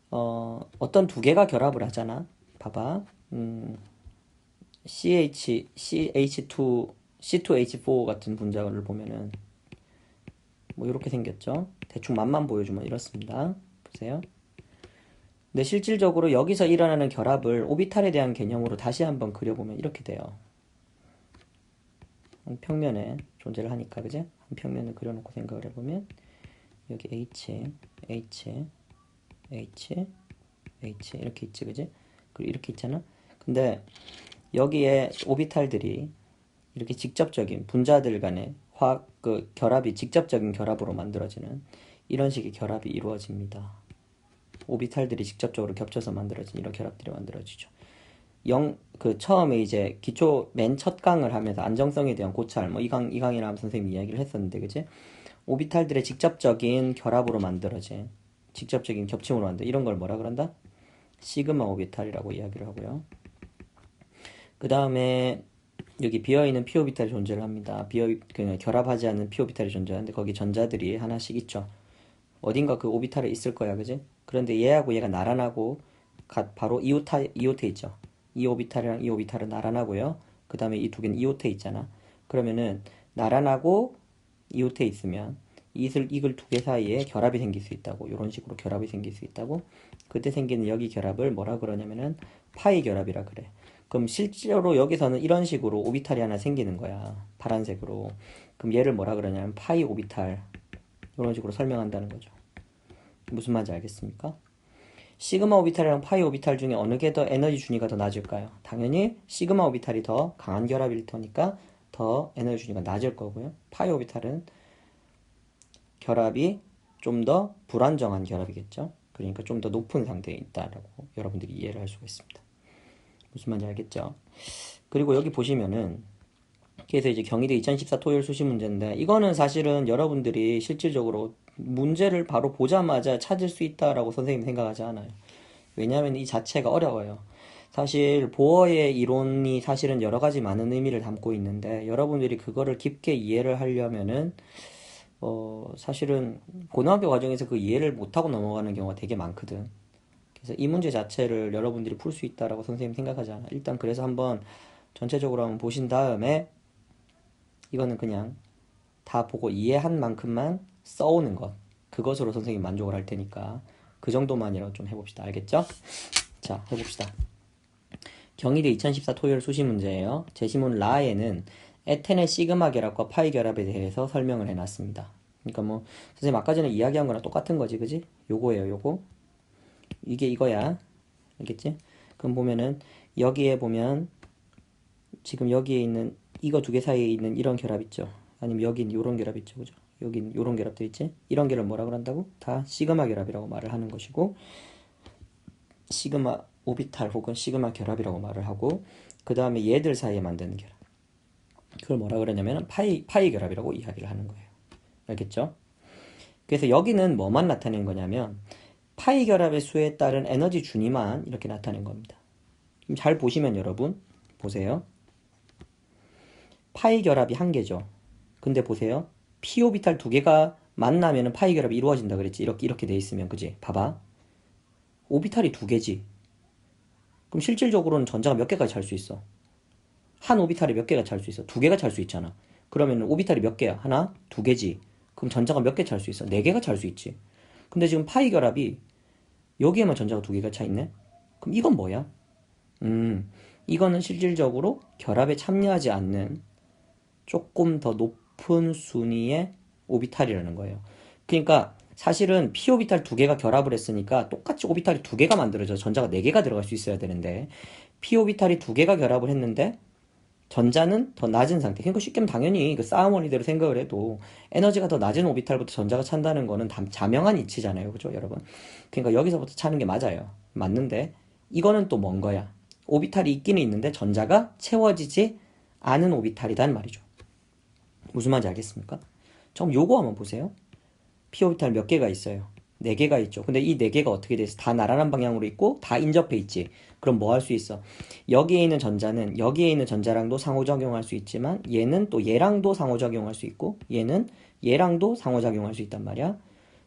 어떤 두 개가 결합을 하잖아. 봐봐. CH2, C2H4 같은 분자를 보면은 뭐 이렇게 생겼죠. 대충 맛만 보여주면 이렇습니다. 보세요. 근데 실질적으로 여기서 일어나는 결합을 오비탈에 대한 개념으로 다시 한번 그려보면 이렇게 돼요. 평면에 존재를 하니까, 그지? 한 평면을 그려놓고 생각을 해보면 여기 H, H, H, H 이렇게 있지, 그지? 그리고 이렇게 있잖아. 근데 여기에 오비탈들이 이렇게 직접적인 분자들 간의 결합이 직접적인 결합으로 만들어지는 이런 식의 결합이 이루어집니다. 오비탈들이 직접적으로 겹쳐서 만들어진 이런 결합들이 만들어지죠. 처음에 이제 기초 맨 첫 강을 하면서 안정성에 대한 고찰, 뭐 이 강의를 하면서 선생님이 이야기를 했었는데, 그지? 오비탈들의 직접적인 결합으로 만들어진, 직접적인 겹침으로 만든 이런 걸 뭐라 그런다? 시그마 오비탈이라고 이야기를 하고요. 그 다음에 여기 비어있는 p 오비탈이 존재를 합니다. 그냥 결합하지 않는 p 오비탈이 존재하는데 거기 전자들이 하나씩 있죠. 어딘가 그 오비탈에 있을 거야, 그지? 그런데 얘하고 얘가 나란하고 바로 이오테 있죠. 이 오비탈이랑 이 오비탈은 나란하고요. 그 다음에 이 두 개는 이오테 있잖아. 그러면은 나란하고 이오테 있으면 이글 두 개 사이에 결합이 생길 수 있다고. 이런 식으로 결합이 생길 수 있다고. 그때 생기는 여기 결합을 뭐라 그러냐면은 파이 결합이라 그래. 그럼 실제로 여기서는 이런 식으로 오비탈이 하나 생기는 거야. 파란색으로. 그럼 얘를 뭐라 그러냐면 파이 오비탈. 이런 식으로 설명한다는 거죠. 무슨 말인지 알겠습니까? 시그마 오비탈이랑 파이 오비탈 중에 어느 게 더 에너지 준위가 더 낮을까요? 당연히 시그마 오비탈이 더 강한 결합일 테니까 더 에너지 준위가 낮을 거고요. 파이 오비탈은 결합이 좀 더 불안정한 결합이겠죠. 그러니까 좀 더 높은 상태에 있다라고 여러분들이 이해를 할 수가 있습니다. 무슨 말인지 알겠죠? 그리고 여기 보시면은 그래서 이제 경희대 2014 토요일 수시 문제인데 이거는 사실은 여러분들이 실질적으로 문제를 바로 보자마자 찾을 수 있다라고 선생님이 생각하지 않아요. 왜냐하면 이 자체가 어려워요. 사실 보어의 이론이 사실은 여러 가지 많은 의미를 담고 있는데 여러분들이 그거를 깊게 이해를 하려면은 사실은 고등학교 과정에서 그 이해를 못하고 넘어가는 경우가 되게 많거든. 그래서 이 문제 자체를 여러분들이 풀 수 있다라고 선생님 생각하지 않아. 일단 그래서 한번 전체적으로 한번 보신 다음에 이거는 그냥 다 보고 이해한 만큼만 써오는 것. 그것으로 선생님 만족을 할 테니까 그 정도만이라도 좀 해봅시다. 알겠죠? 자, 해봅시다. 경희대 2014 토요일 수시 문제예요. 제시문 라에는 에텐의 시그마 결합과 파이 결합에 대해서 설명을 해놨습니다. 그러니까 뭐 선생님 아까 전에 이야기한 거랑 똑같은 거지, 그지? 요거예요, 요거. 이게 이거야. 알겠지? 그럼 보면은 여기에 보면 지금 여기에 있는 이거 두 개 사이에 있는 이런 결합 있죠. 아니면 여긴 요런 결합 있죠, 그죠? 여긴 요런 결합도 있지. 이런 결합 뭐라 그런다고? 다 시그마 결합이라고 말을 하는 것이고 시그마 오비탈 혹은 시그마 결합이라고 말을 하고 그 다음에 얘들 사이에 만드는 결합 그걸 뭐라 그러냐면 파이 결합이라고 이야기를 하는 거예요. 알겠죠? 그래서 여기는 뭐만 나타낸 거냐면 파이 결합의 수에 따른 에너지 준위만 이렇게 나타낸 겁니다. 잘 보시면 여러분 보세요. 파이 결합이 한 개죠. 근데 보세요. p 오비탈 두 개가 만나면 파이 결합이 이루어진다 그랬지. 이렇게 돼 있으면 그지? 봐봐. 오비탈이 두 개지. 그럼 실질적으로는 전자가 몇 개까지 찰 수 있어? 한 오비탈이 몇 개가 찰 수 있어? 두 개가 찰 수 있잖아. 그러면 오비탈이 몇 개야? 하나? 두 개지. 그럼 전자가 몇 개 찰 수 있어? 네 개가 찰 수 있지. 근데 지금 파이 결합이 여기에만 전자가 두 개가 차 있네? 그럼 이건 뭐야? 이거는 실질적으로 결합에 참여하지 않는 조금 더 높은 순위의 오비탈이라는 거예요. 그러니까 사실은 p 오비탈 두 개가 결합을 했으니까 똑같이 오비탈이 두 개가 만들어져 전자가 네 개가 들어갈 수 있어야 되는데 p 오비탈이 두 개가 결합을 했는데 전자는 더 낮은 상태. 그러니까 쉽게 하면 당연히 그 싸움 원리대로 생각을 해도 에너지가 더 낮은 오비탈부터 전자가 찬다는 거는 자명한 이치잖아요. 그죠, 여러분? 그러니까 여기서부터 차는 게 맞아요. 맞는데 이거는 또 뭔 거야? 오비탈이 있기는 있는데 전자가 채워지지 않은 오비탈이란 말이죠. 무슨 말인지 알겠습니까? 그럼 요거 한번 보세요. p 오비탈 몇 개가 있어요? 4개가 있죠. 근데 이 4개가 어떻게 돼 있어? 다 나란한 방향으로 있고 다 인접해 있지. 그럼 뭐 할 수 있어? 여기에 있는 전자는 여기에 있는 전자랑도 상호작용할 수 있지만 얘는 또 얘랑도 상호작용할 수 있고 얘는 얘랑도 상호작용할 수 있단 말이야.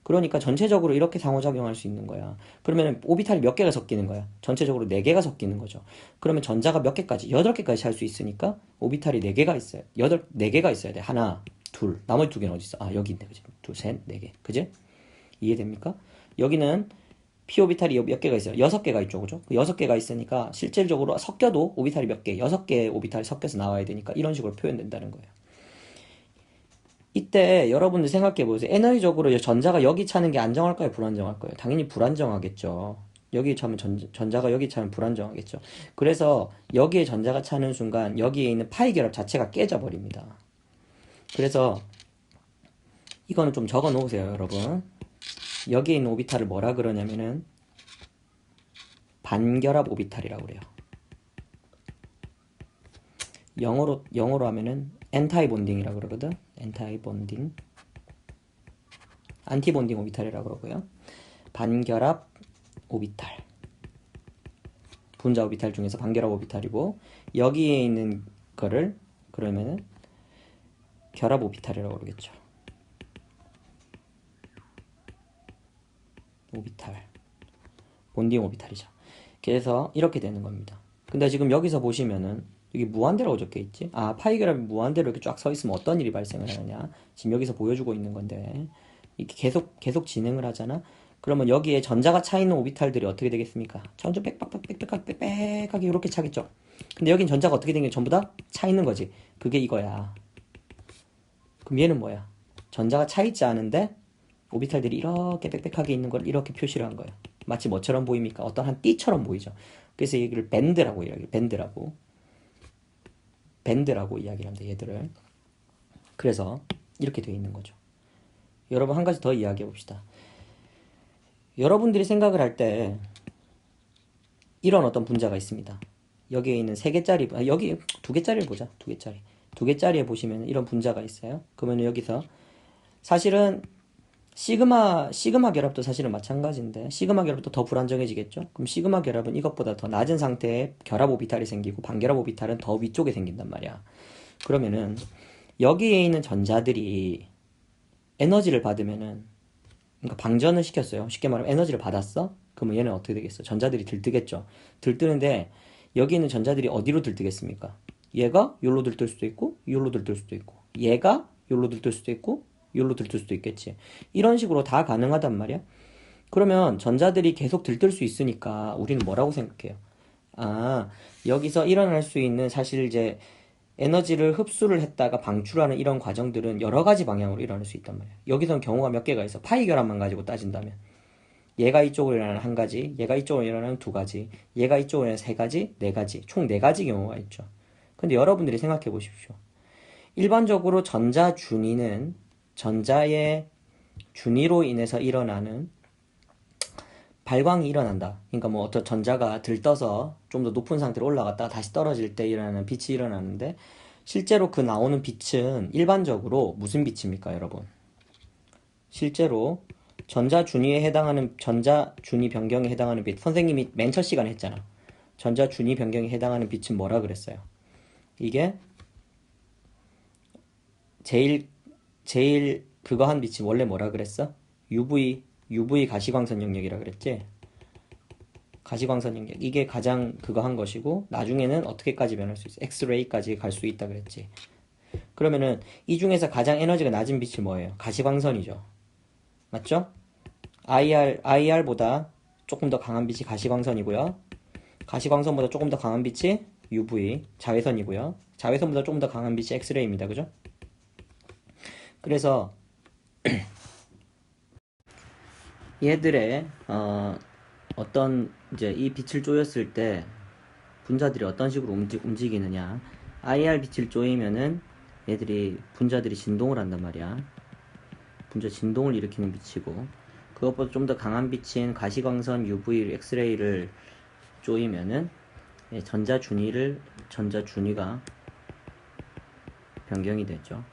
그러니까 전체적으로 이렇게 상호작용할 수 있는 거야. 그러면 오비탈이 몇 개가 섞이는 거야? 전체적으로 4개가 섞이는 거죠. 그러면 전자가 몇 개까지? 8개까지 찰 수 있으니까 오비탈이 4개가 있어요. 4개가 있어야 돼. 하나, 둘. 나머지 2개는 어디 있어? 아, 여기 있네. 그지? 둘, 셋, 4개. 그지? 이해됩니까? 여기는 p 오비탈이 몇 개가 있어요? 6개가 있죠. 그죠? 6개가 있으니까 실질적으로 섞여도 오비탈이 몇 개? 6개의 오비탈이 섞여서 나와야 되니까 이런 식으로 표현된다는 거예요. 이때 여러분들 생각해 보세요. 에너지적으로 전자가 여기 차는 게 안정할까요? 불안정할까요? 당연히 불안정하겠죠. 여기 차면 전자가 여기 차면 불안정하겠죠. 그래서 여기에 전자가 차는 순간 여기에 있는 파이 결합 자체가 깨져 버립니다. 그래서 이거는 좀 적어 놓으세요, 여러분. 여기에 있는 오비탈을 뭐라 그러냐면은 반결합 오비탈이라고 그래요. 영어로 하면은 엔타이 본딩이라고 그러거든. 엔타이 본딩. 안티 본딩 오비탈이라고 그러고요. 반결합 오비탈. 분자 오비탈 중에서 반결합 오비탈이고, 여기에 있는 거를 그러면은 결합 오비탈이라고 그러겠죠. 오비탈, 본딩 오비탈이죠. 그래서 이렇게 되는 겁니다. 근데 지금 여기서 보시면은 여기 무한대라고 적혀 있지? 아, 파이 결합이 무한대로 이렇게 쫙 서 있으면 어떤 일이 발생을 하느냐? 지금 여기서 보여주고 있는 건데, 이렇게 계속 진행을 하잖아? 그러면 여기에 전자가 차 있는 오비탈들이 어떻게 되겠습니까? 전부 빽빽하게 이렇게 차겠죠? 근데 여긴 전자가 어떻게 된 게 전부 다 차 있는 거지. 그게 이거야. 그럼 얘는 뭐야? 전자가 차 있지 않은데 오비탈들이 이렇게 빽빽하게 있는 걸 이렇게 표시를 한 거예요. 마치 뭐처럼 보입니까? 어떤 한 띠처럼 보이죠. 그래서 얘기를 밴드라고 이야기를 밴드라고 이야기를 합니다. 얘들을. 그래서 이렇게 되어 있는 거죠. 여러분 한 가지 더 이야기해 봅시다. 여러분들이 생각을 할 때 이런 어떤 분자가 있습니다. 여기에 있는 3개짜리, 여기 2개짜리를 보자. 2개짜리. 2개짜리에 보시면 이런 분자가 있어요. 그러면 여기서 사실은 시그마 결합도 사실은 마찬가지인데, 시그마 결합도 더 불안정해지겠죠? 그럼 시그마 결합은 이것보다 더 낮은 상태에 결합 오비탈이 생기고, 반결합 오비탈은 더 위쪽에 생긴단 말이야. 그러면은 여기에 있는 전자들이 에너지를 받으면은, 그러니까 방전을 시켰어요. 쉽게 말하면 에너지를 받았어? 그러면 얘는 어떻게 되겠어? 전자들이 들뜨겠죠. 들뜨는데 여기 있는 전자들이 어디로 들뜨겠습니까? 얘가 여기로 들뜰 수도 있고, 여기로 들뜰 수도 있고, 얘가 여기로 들뜰 수도 있고, 여기로 들뜰 수도 있겠지. 이런 식으로 다 가능하단 말이야. 그러면 전자들이 계속 들뜰 수 있으니까 우리는 뭐라고 생각해요? 아, 여기서 일어날 수 있는, 사실 이제 에너지를 흡수를 했다가 방출하는 이런 과정들은 여러 가지 방향으로 일어날 수 있단 말이야. 여기서는 경우가 몇 개가 있어. 파이 결합만 가지고 따진다면 얘가 이쪽으로 일어나는 1가지, 얘가 이쪽으로 일어나는 2가지, 얘가 이쪽으로 일어나는 3가지, 4가지, 총 4가지 경우가 있죠. 근데 여러분들이 생각해 보십시오. 일반적으로 전자 준위는 전자의 준위로 인해서 일어나는 발광이 일어난다. 그러니까 뭐 어떤 전자가 들떠서 좀 더 높은 상태로 올라갔다가 다시 떨어질 때 일어나는 빛이 일어나는데, 실제로 그 나오는 빛은 일반적으로 무슨 빛입니까, 여러분? 실제로 전자 준위 변경에 해당하는 빛, 선생님이 맨 첫 시간에 했잖아. 전자 준위 변경에 해당하는 빛은 뭐라 그랬어요? 이게 제일 그거 한 빛이 원래 뭐라 그랬어? UV 가시광선 영역이라 그랬지? 가시광선 영역. 이게 가장 그거 한 것이고, 나중에는 어떻게까지 변할 수 있어? 엑스레이까지 갈 수 있다 그랬지. 그러면은 이 중에서 가장 에너지가 낮은 빛이 뭐예요? 가시광선이죠. 맞죠? IR보다 조금 더 강한 빛이 가시광선이고요. 가시광선보다 조금 더 강한 빛이 UV, 자외선이고요. 자외선보다 조금 더 강한 빛이 엑스레이입니다. 그죠? 그래서 얘들의 어떤 이제 이 빛을 쪼였을 때 분자들이 어떤 식으로 움직이느냐. IR 빛을 쪼이면은 얘들이 분자들이 진동을 한단 말이야. 분자 진동을 일으키는 빛이고, 그것보다 좀 더 강한 빛인 가시광선, UV, 엑스레이를 쪼이면은 전자 준위가 변경이 되죠.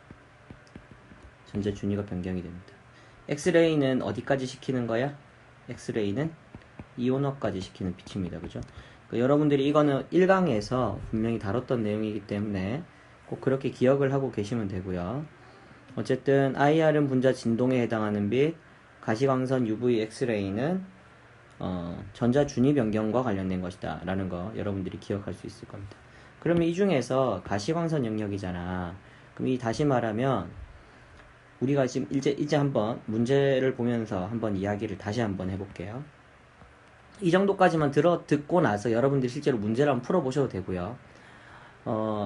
전자 준위가 변경이 됩니다. 엑스레이는 어디까지 시키는 거야? 엑스레이는 이온화까지 시키는 빛입니다. 그죠? 그러니까 여러분들이 이거는 1강에서 분명히 다뤘던 내용이기 때문에 꼭 그렇게 기억을 하고 계시면 되고요. 어쨌든 IR은 분자 진동에 해당하는 빛, 가시광선, UV, 엑스레이는 전자 준위 변경과 관련된 것이다 라는 거 여러분들이 기억할 수 있을 겁니다. 그러면 이 중에서 가시광선 영역이잖아. 그럼 이 다시 말하면 우리가 지금 이제 한번 문제를 보면서 한번 이야기를 다시 한번 해볼게요. 이 정도까지만 듣고 나서 여러분들이 실제로 문제를 한번 풀어보셔도 되고요.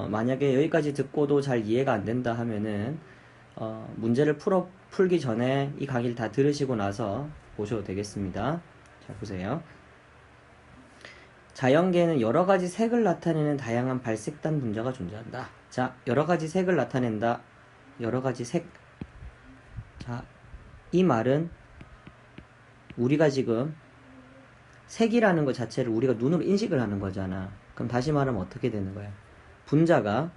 만약에 여기까지 듣고도 잘 이해가 안 된다 하면은 문제를 풀기 전에 이 강의를 다 들으시고 나서 보셔도 되겠습니다. 자, 보세요. 자연계에는 여러가지 색을 나타내는 다양한 발색단 분자가 존재한다. 자, 여러가지 색을 나타낸다. 여러가지 색. 자, 이 말은 우리가 지금 색이라는 것 자체를 우리가 눈으로 인식을 하는 거잖아. 그럼 다시 말하면 어떻게 되는 거야? 분자가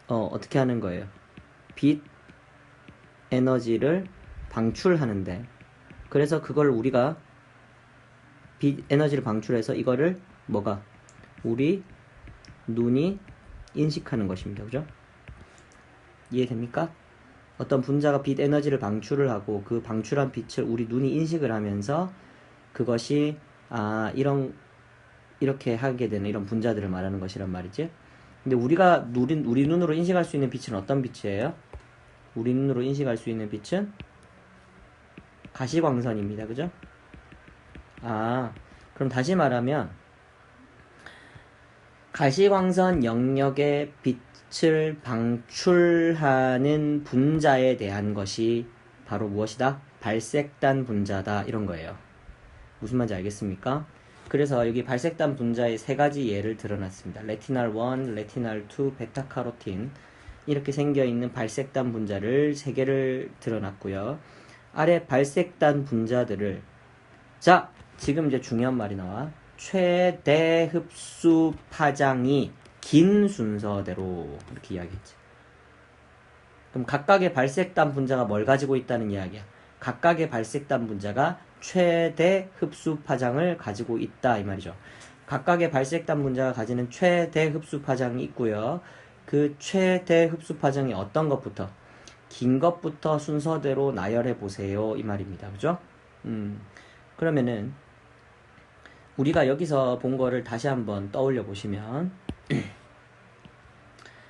어떻게 하는 거예요? 빛 에너지를 방출하는데, 그래서 그걸 우리가 빛 에너지를 방출해서 이거를 뭐가 우리 눈이 인식하는 것입니다. 그죠? 이해됩니까? 어떤 분자가 빛 에너지를 방출을 하고 그 방출한 빛을 우리 눈이 인식을 하면서 그것이 이렇게 하게 되는 이런 분자들을 말하는 것이란 말이지. 근데 우리가 우리 눈으로 인식할 수 있는 빛은 어떤 빛이에요? 우리 눈으로 인식할 수 있는 빛은 가시광선입니다. 그죠? 그럼 다시 말하면 가시광선 영역의 빛을 방출하는 분자에 대한 것이 바로 무엇이다? 발색단 분자다. 이런 거예요. 무슨 말인지 알겠습니까? 그래서 여기 발색단 분자의 세 가지 예를 들어놨습니다. 레티날 1, 레티날 2, 베타카로틴 이렇게 생겨있는 발색단 분자를 세 개를 들어놨고요. 아래 발색단 분자들을 자, 지금 이제 중요한 말이 나와. 최대 흡수 파장이 긴 순서대로 이렇게 이야기했지. 그럼 각각의 발색단 분자가 뭘 가지고 있다는 이야기야? 각각의 발색단 분자가 최대 흡수 파장을 가지고 있다 이 말이죠. 각각의 발색단 분자가 가지는 최대 흡수 파장이 있고요. 그 최대 흡수 파장이 어떤 것부터? 긴 것부터 순서대로 나열해 보세요 이 말입니다. 그죠? 그러면은 우리가 여기서 본 거를 다시 한번 떠올려 보시면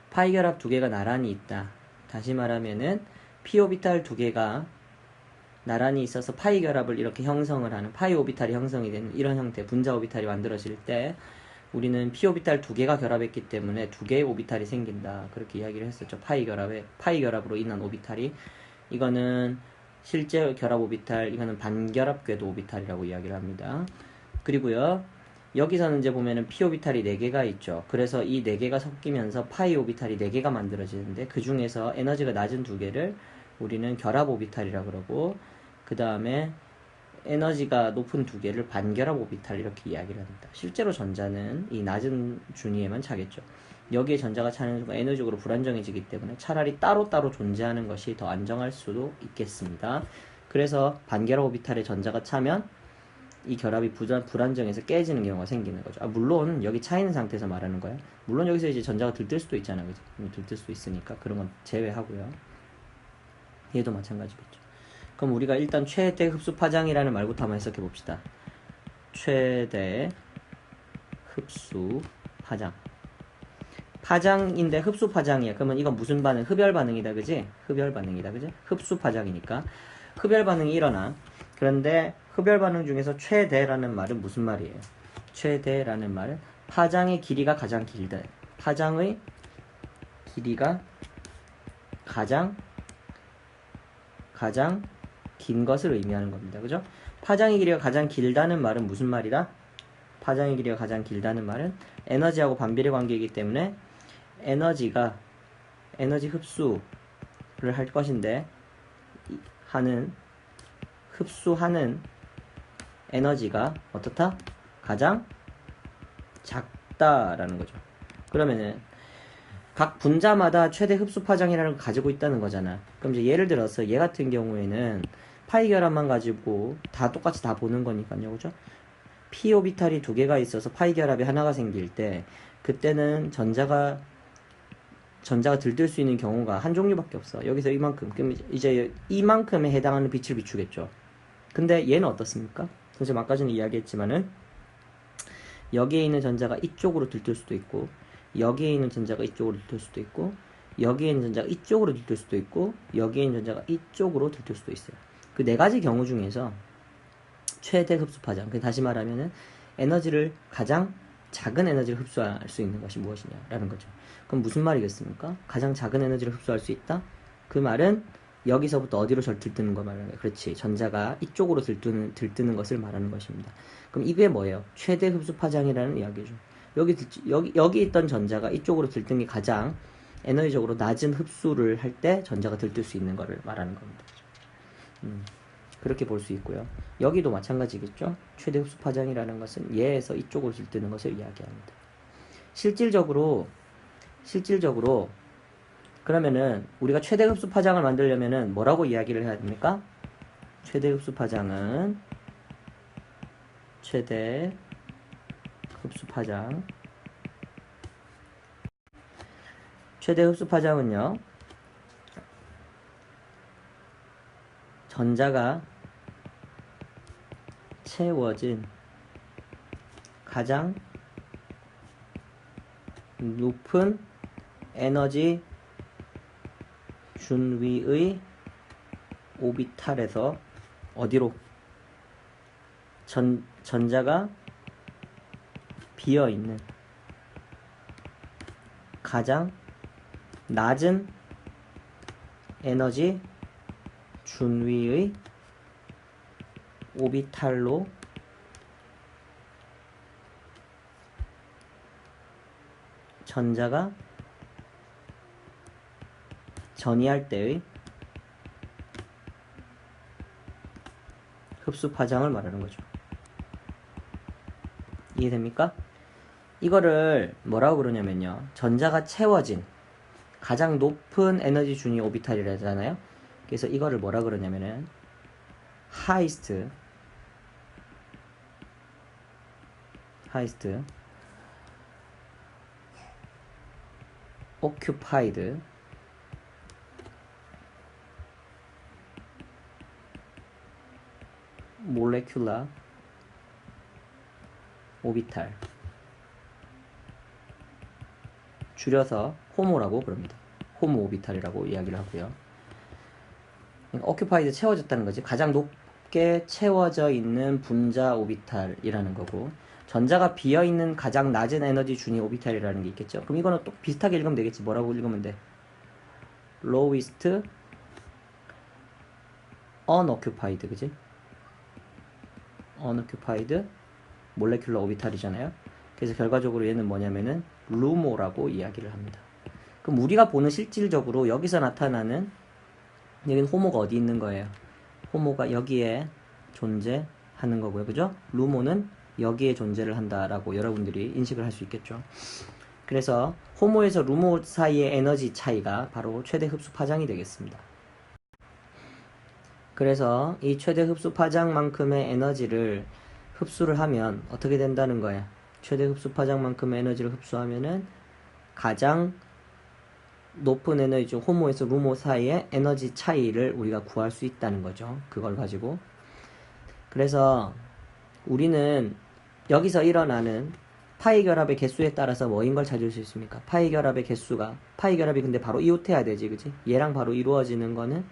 파이 결합 두 개가 나란히 있다. 다시 말하면은 p 오비탈 두 개가 나란히 있어서 파이 결합을 이렇게 형성을 하는 파이 오비탈이 형성이 되는 이런 형태 분자 오비탈이 만들어질 때 우리는 p 오비탈 두 개가 결합했기 때문에 두 개의 오비탈이 생긴다. 그렇게 이야기를 했었죠. 파이 결합으로 인한 오비탈이 이거는 실제 결합 오비탈, 이거는 반결합 궤도 오비탈이라고 이야기를 합니다. 그리고요, 여기서는 이제 보면은 p 오비탈이 4개가 있죠. 그래서 이 4개가 섞이면서 파이 오비탈이 4개가 만들어지는데 그 중에서 에너지가 낮은 2개를 우리는 결합 오비탈이라고 그러고 그 다음에 에너지가 높은 2개를 반결합 오비탈 이렇게 이야기를 합니다. 실제로 전자는 이 낮은 준위에만 차겠죠. 여기에 전자가 차는 순간 에너지적으로 불안정해지기 때문에 차라리 따로따로 존재하는 것이 더 안정할 수도 있겠습니다. 그래서 반결합 오비탈에 전자가 차면 이 결합이 불안정해서 깨지는 경우가 생기는 거죠. 물론 여기 차 있는 상태에서 말하는 거야. 물론 여기서 이제 전자가 들뜰 수도 있잖아요. 그죠? 들뜰 수도 있으니까 그런 건 제외하고요. 얘도 마찬가지겠죠. 그럼 우리가 일단 최대 흡수 파장이라는 말부터 한번 해석해 봅시다. 최대 흡수 파장. 파장인데 흡수 파장이야. 그러면 이건 무슨 반응? 흡열 반응이다. 그지? 흡열 반응이다. 그지? 흡수 파장이니까. 흡열 반응이 일어나. 그런데 흡열 반응 중에서 최대라는 말은 무슨 말이에요? 최대라는 말은 파장의 길이가 가장 길다. 파장의 길이가 가장 긴 것을 의미하는 겁니다. 그죠? 파장의 길이가 가장 길다는 말은 무슨 말이다? 파장의 길이가 가장 길다는 말은 에너지하고 반비례 관계이기 때문에 에너지 흡수를 할 것인데 흡수하는 에너지가 어떻다? 가장 작다라는 거죠. 그러면은 각 분자마다 최대 흡수 파장이라는 걸 가지고 있다는 거잖아. 그럼 이제 예를 들어서 얘 같은 경우에는 파이 결합만 가지고 다 똑같이 다 보는 거니까요. 그죠? p 오비탈이 2개가 있어서 파이 결합이 하나가 생길 때 그때는 전자가 들뜰 수 있는 경우가 한 종류밖에 없어. 여기서 이만큼. 그럼 이제 이만큼에 해당하는 빛을 비추겠죠. 근데 얘는 어떻습니까? 선생님 아까 전에 이야기했지만은 여기에 있는 전자가 이쪽으로 들뜰 수도 있고 여기에 있는 전자가 이쪽으로 들뜰 수도 있고 여기에 있는 전자가 이쪽으로 들뜰 수도 있고 여기에 있는 전자가 이쪽으로 들뜰 수도 있어요. 그 4가지 경우 중에서 최대 흡수 파장, 다시 말하면은 에너지를 가장 작은 에너지를 흡수할 수 있는 것이 무엇이냐라는 거죠. 그럼 무슨 말이겠습니까? 가장 작은 에너지를 흡수할 수 있다? 그 말은 여기서부터 어디로 들뜨는 거 말하는 거예요. 그렇지. 전자가 이쪽으로 들뜨는 것을 말하는 것입니다. 그럼 이게 뭐예요? 최대 흡수 파장이라는 이야기죠. 여기 있던 전자가 이쪽으로 들뜬 게 가장 에너지적으로 낮은 흡수를 할 때 전자가 들뜰 수 있는 것을 말하는 겁니다. 그렇게 볼 수 있고요. 여기도 마찬가지겠죠. 최대 흡수 파장이라는 것은 얘에서 이쪽으로 들뜨는 것을 이야기합니다. 실질적으로 그러면은 우리가 최대 흡수 파장을 만들려면은 뭐라고 이야기를 해야 됩니까? 최대 흡수 파장은 최대 흡수 파장. 최대 흡수 파장은요, 전자가 채워진 가장 높은 에너지 준위의 오비탈에서 어디로? 전자가 비어있는 가장 낮은 에너지 준위의 오비탈로 전자가 전이할 때의 흡수 파장을 말하는 거죠. 이해됩니까? 이거를 뭐라고 그러냐면요, 전자가 채워진 가장 높은 에너지 준위 오비탈이라잖아요. 그래서 이거를 뭐라 그러냐면은 highest occupied molecular orbital, 줄여서 호모라고 부릅니다. 호모 오비탈이라고 이야기를 하고요. occupied, 채워졌다는 거지. 가장 높게 채워져 있는 분자 오비탈이라는 거고, 전자가 비어있는 가장 낮은 에너지 준위 오비탈이라는 게 있겠죠. 그럼 이거는 또 비슷하게 읽으면 되겠지. 뭐라고 읽으면 돼? lowest unoccupied, 그지? unoccupied molecular orbital이잖아요. 그래서 결과적으로 얘는 뭐냐면은 루모라고 이야기를 합니다. 그럼 우리가 보는 실질적으로 여기서 나타나는, 여기는 호모가 어디 있는 거예요? 호모가 여기에 존재하는 거고요. 그죠? 루모는 여기에 존재를 한다라고 여러분들이 인식을 할 수 있겠죠. 그래서 호모에서 루모 사이의 에너지 차이가 바로 최대 흡수 파장이 되겠습니다. 그래서 이 최대 흡수 파장만큼의 에너지를 흡수를 하면 어떻게 된다는 거야? 최대 흡수 파장만큼의 에너지를 흡수하면은 가장 높은 에너지, 호모에서 루모 사이의 에너지 차이를 우리가 구할 수 있다는 거죠. 그걸 가지고. 그래서 우리는 여기서 일어나는 파이 결합의 개수에 따라서 뭐인 걸 찾을 수 있습니까? 파이 결합의 개수가, 파이 결합이 근데 바로 이웃해야 되지, 그지? 얘랑 바로 이루어지는 거는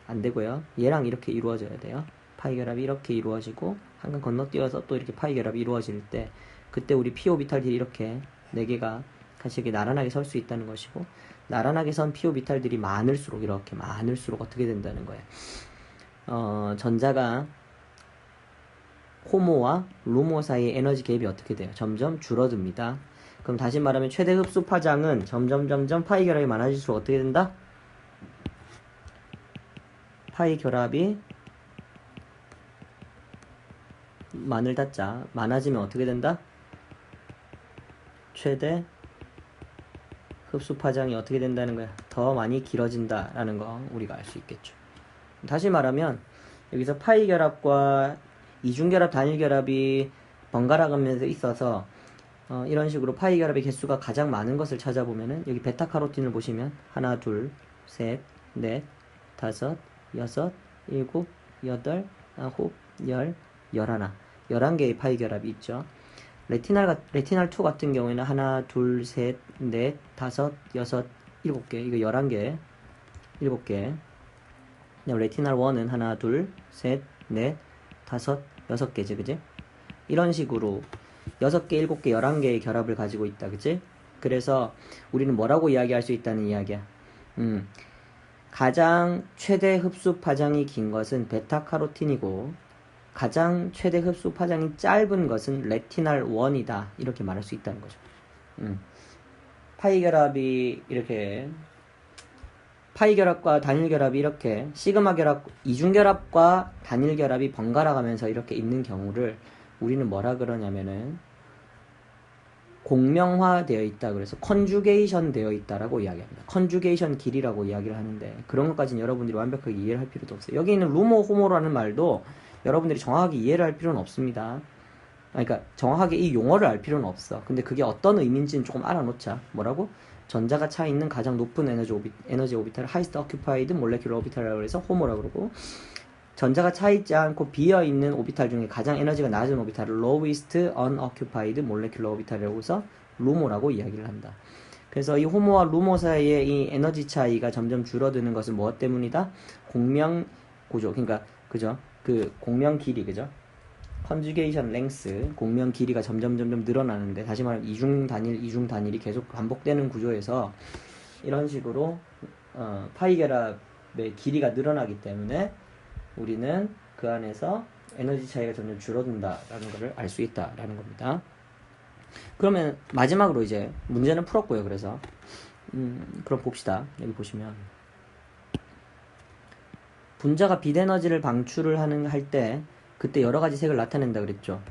안 되고요. 얘랑 이렇게 이루어져야 돼요. 파이 결합이 이렇게 이루어지고 한 칸 건너뛰어서 또 이렇게 파이 결합이 이루어질 때, 그때 우리 p 오비탈들이 이렇게 4개가 같이 이렇게 나란하게 설 수 있다는 것이고, 나란하게 선 p 오비탈들이 많을수록, 이렇게 많을수록 어떻게 된다는 거예요? 전자가 호모와 루모 사이의 에너지 갭이 어떻게 돼요? 점점 줄어듭니다. 그럼 다시 말하면 최대 흡수 파장은 점점 파이 결합이 많아질수록 어떻게 된다? 파이 결합이 만을 닫자. 많아지면 어떻게 된다? 최대 흡수 파장이 어떻게 된다는 거야? 더 많이 길어진다라는 거 우리가 알 수 있겠죠. 다시 말하면 여기서 파이 결합과 이중 결합, 단일 결합이 번갈아 가면서 있어서 이런 식으로 파이 결합의 개수가 가장 많은 것을 찾아보면은 여기 베타카로틴을 보시면 하나, 둘, 셋, 넷, 다섯, 여섯, 일곱, 여덟, 아홉, 열, 열하나, 11개의 파이 결합이 있죠. 레티날2 같은 경우에는 하나, 둘, 셋, 넷, 다섯, 여섯, 7개, 이거 11개, 7개. 레티날1은 하나, 둘, 셋, 넷, 다섯, 6개지, 그지? 이런 식으로 6개, 7개, 11개의 결합을 가지고 있다, 그지? 그래서 우리는 뭐라고 이야기할 수 있다는 이야기야. 가장 최대 흡수 파장이 긴 것은 베타카로틴이고, 가장 최대 흡수 파장이 짧은 것은 레티날 1이다. 이렇게 말할 수 있다는 거죠. 파이 결합이 이렇게, 파이 결합과 단일 결합이 이렇게, 시그마 결합, 이중 결합과 단일 결합이 번갈아 가면서 이렇게 있는 경우를 우리는 뭐라 그러냐면은 공명화 되어 있다. 그래서 컨주게이션 되어 있다라고 이야기합니다. 컨주게이션 길이라고 이야기를 하는데, 그런 것까지는 여러분들이 완벽하게 이해를 할 필요도 없어요. 여기 있는 루모, 호모라는 말도 여러분들이 정확하게 이해를 할 필요는 없습니다. 그러니까 정확하게 이 용어를 알 필요는 없어. 근데 그게 어떤 의미인지는 조금 알아놓자. 뭐라고? 전자가 차 있는 가장 높은 에너지 오비탈을 highest occupied molecular orbital이라고 해서 호모라고 그러고, 전자가 차 있지 않고 비어 있는 오비탈 중에 가장 에너지가 낮은 오비탈을 lowest unoccupied molecular orbital이라고 해서 루모라고 이야기를 한다. 그래서 이 호모와 루모 사이의 이 에너지 차이가 점점 줄어드는 것은 무엇 때문이다? 공명 구조, 그러니까 그죠? 그 공명 길이, 그죠? 컨주게이션 랭스, 공명 길이가 점점 늘어나는데, 다시 말하면 이중 단일이 계속 반복되는 구조에서 이런 식으로 파이 결합의 길이가 늘어나기 때문에 우리는 그 안에서 에너지 차이가 점점 줄어든다라는 것을 알 수 있다라는 겁니다. 그러면 마지막으로 이제 문제는 풀었고요. 그래서 그럼 봅시다. 여기 보시면 분자가 빛 에너지를 방출을 할 때 그때 여러 가지 색을 나타낸다 그랬죠.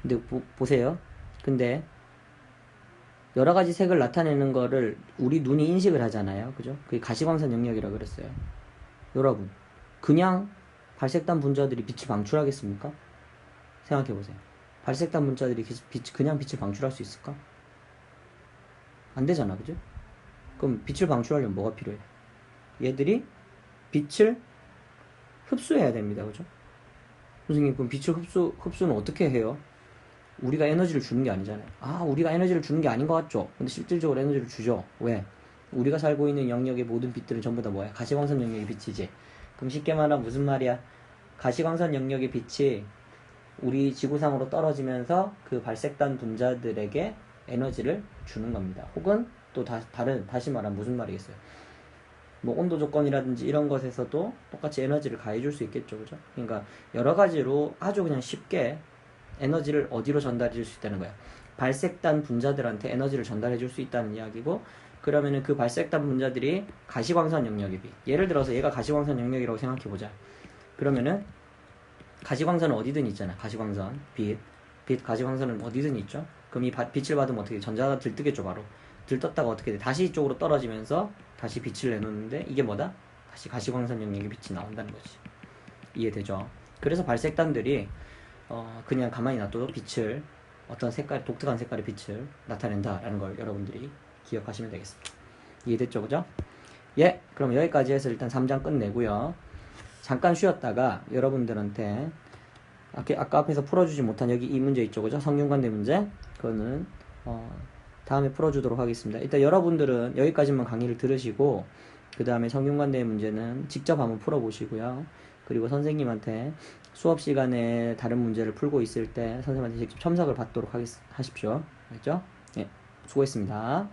근데 보세요. 근데 여러 가지 색을 나타내는 거를 우리 눈이 인식을 하잖아요. 그죠? 그게 가시광선 영역이라고 그랬어요. 여러분, 그냥 발색단 분자들이 빛을 방출하겠습니까? 생각해보세요. 발색단 분자들이 그냥 빛을 방출할 수 있을까? 안 되잖아, 그죠? 그럼 빛을 방출하려면 뭐가 필요해? 얘들이 빛을 흡수해야 됩니다, 그죠? 선생님, 그럼 빛을 흡수는 어떻게 해요? 우리가 에너지를 주는 게 아니잖아요. 우리가 에너지를 주는 게 아닌 것 같죠? 근데 실질적으로 에너지를 주죠. 왜? 우리가 살고 있는 영역의 모든 빛들은 전부 다 뭐야? 가시광선 영역의 빛이지. 그럼 쉽게 말하면 무슨 말이야? 가시광선 영역의 빛이 우리 지구상으로 떨어지면서 그 발색단 분자들에게 에너지를 주는 겁니다. 혹은 또 다시 말하면 무슨 말이겠어요? 뭐 온도 조건이라든지 이런 것에서도 똑같이 에너지를 가해줄 수 있겠죠, 그죠? 그러니까 여러 가지로 아주 그냥 쉽게 에너지를 어디로 전달해 줄 수 있다는 거야. 발색단 분자들한테 에너지를 전달해 줄 수 있다는 이야기고, 그러면은 그 발색단 분자들이 가시광선 영역의 빛, 예를 들어서 얘가 가시광선 영역이라고 생각해 보자. 그러면은 가시광선은 어디든 있잖아. 가시광선, 빛 가시광선은 어디든 있죠. 그럼 이 빛을 받으면 어떻게 돼? 전자가 들뜨겠죠, 바로. 들떴다가 어떻게 돼? 다시 이쪽으로 떨어지면서 다시 빛을 내놓는데, 이게 뭐다? 다시 가시광선 영역의 빛이 나온다는 거지. 이해되죠? 그래서 발색단들이 그냥 가만히 놔둬도 빛을, 어떤 색깔, 독특한 색깔의 빛을 나타낸다라는 걸 여러분들이 기억하시면 되겠습니다. 이해됐죠, 그죠? 예, 그럼 여기까지 해서 일단 3장 끝내고요. 잠깐 쉬었다가 여러분들한테 아까 앞에서 풀어주지 못한 여기 이 문제 있죠, 그죠? 성균관대 문제. 그거는 다음에 풀어주도록 하겠습니다. 일단 여러분들은 여기까지만 강의를 들으시고, 그 다음에 성균관대 문제는 직접 한번 풀어보시고요. 그리고 선생님한테 수업 시간에 다른 문제를 풀고 있을 때 선생님한테 직접 첨삭을 받도록 하십시오. 알겠죠? 예, 수고했습니다.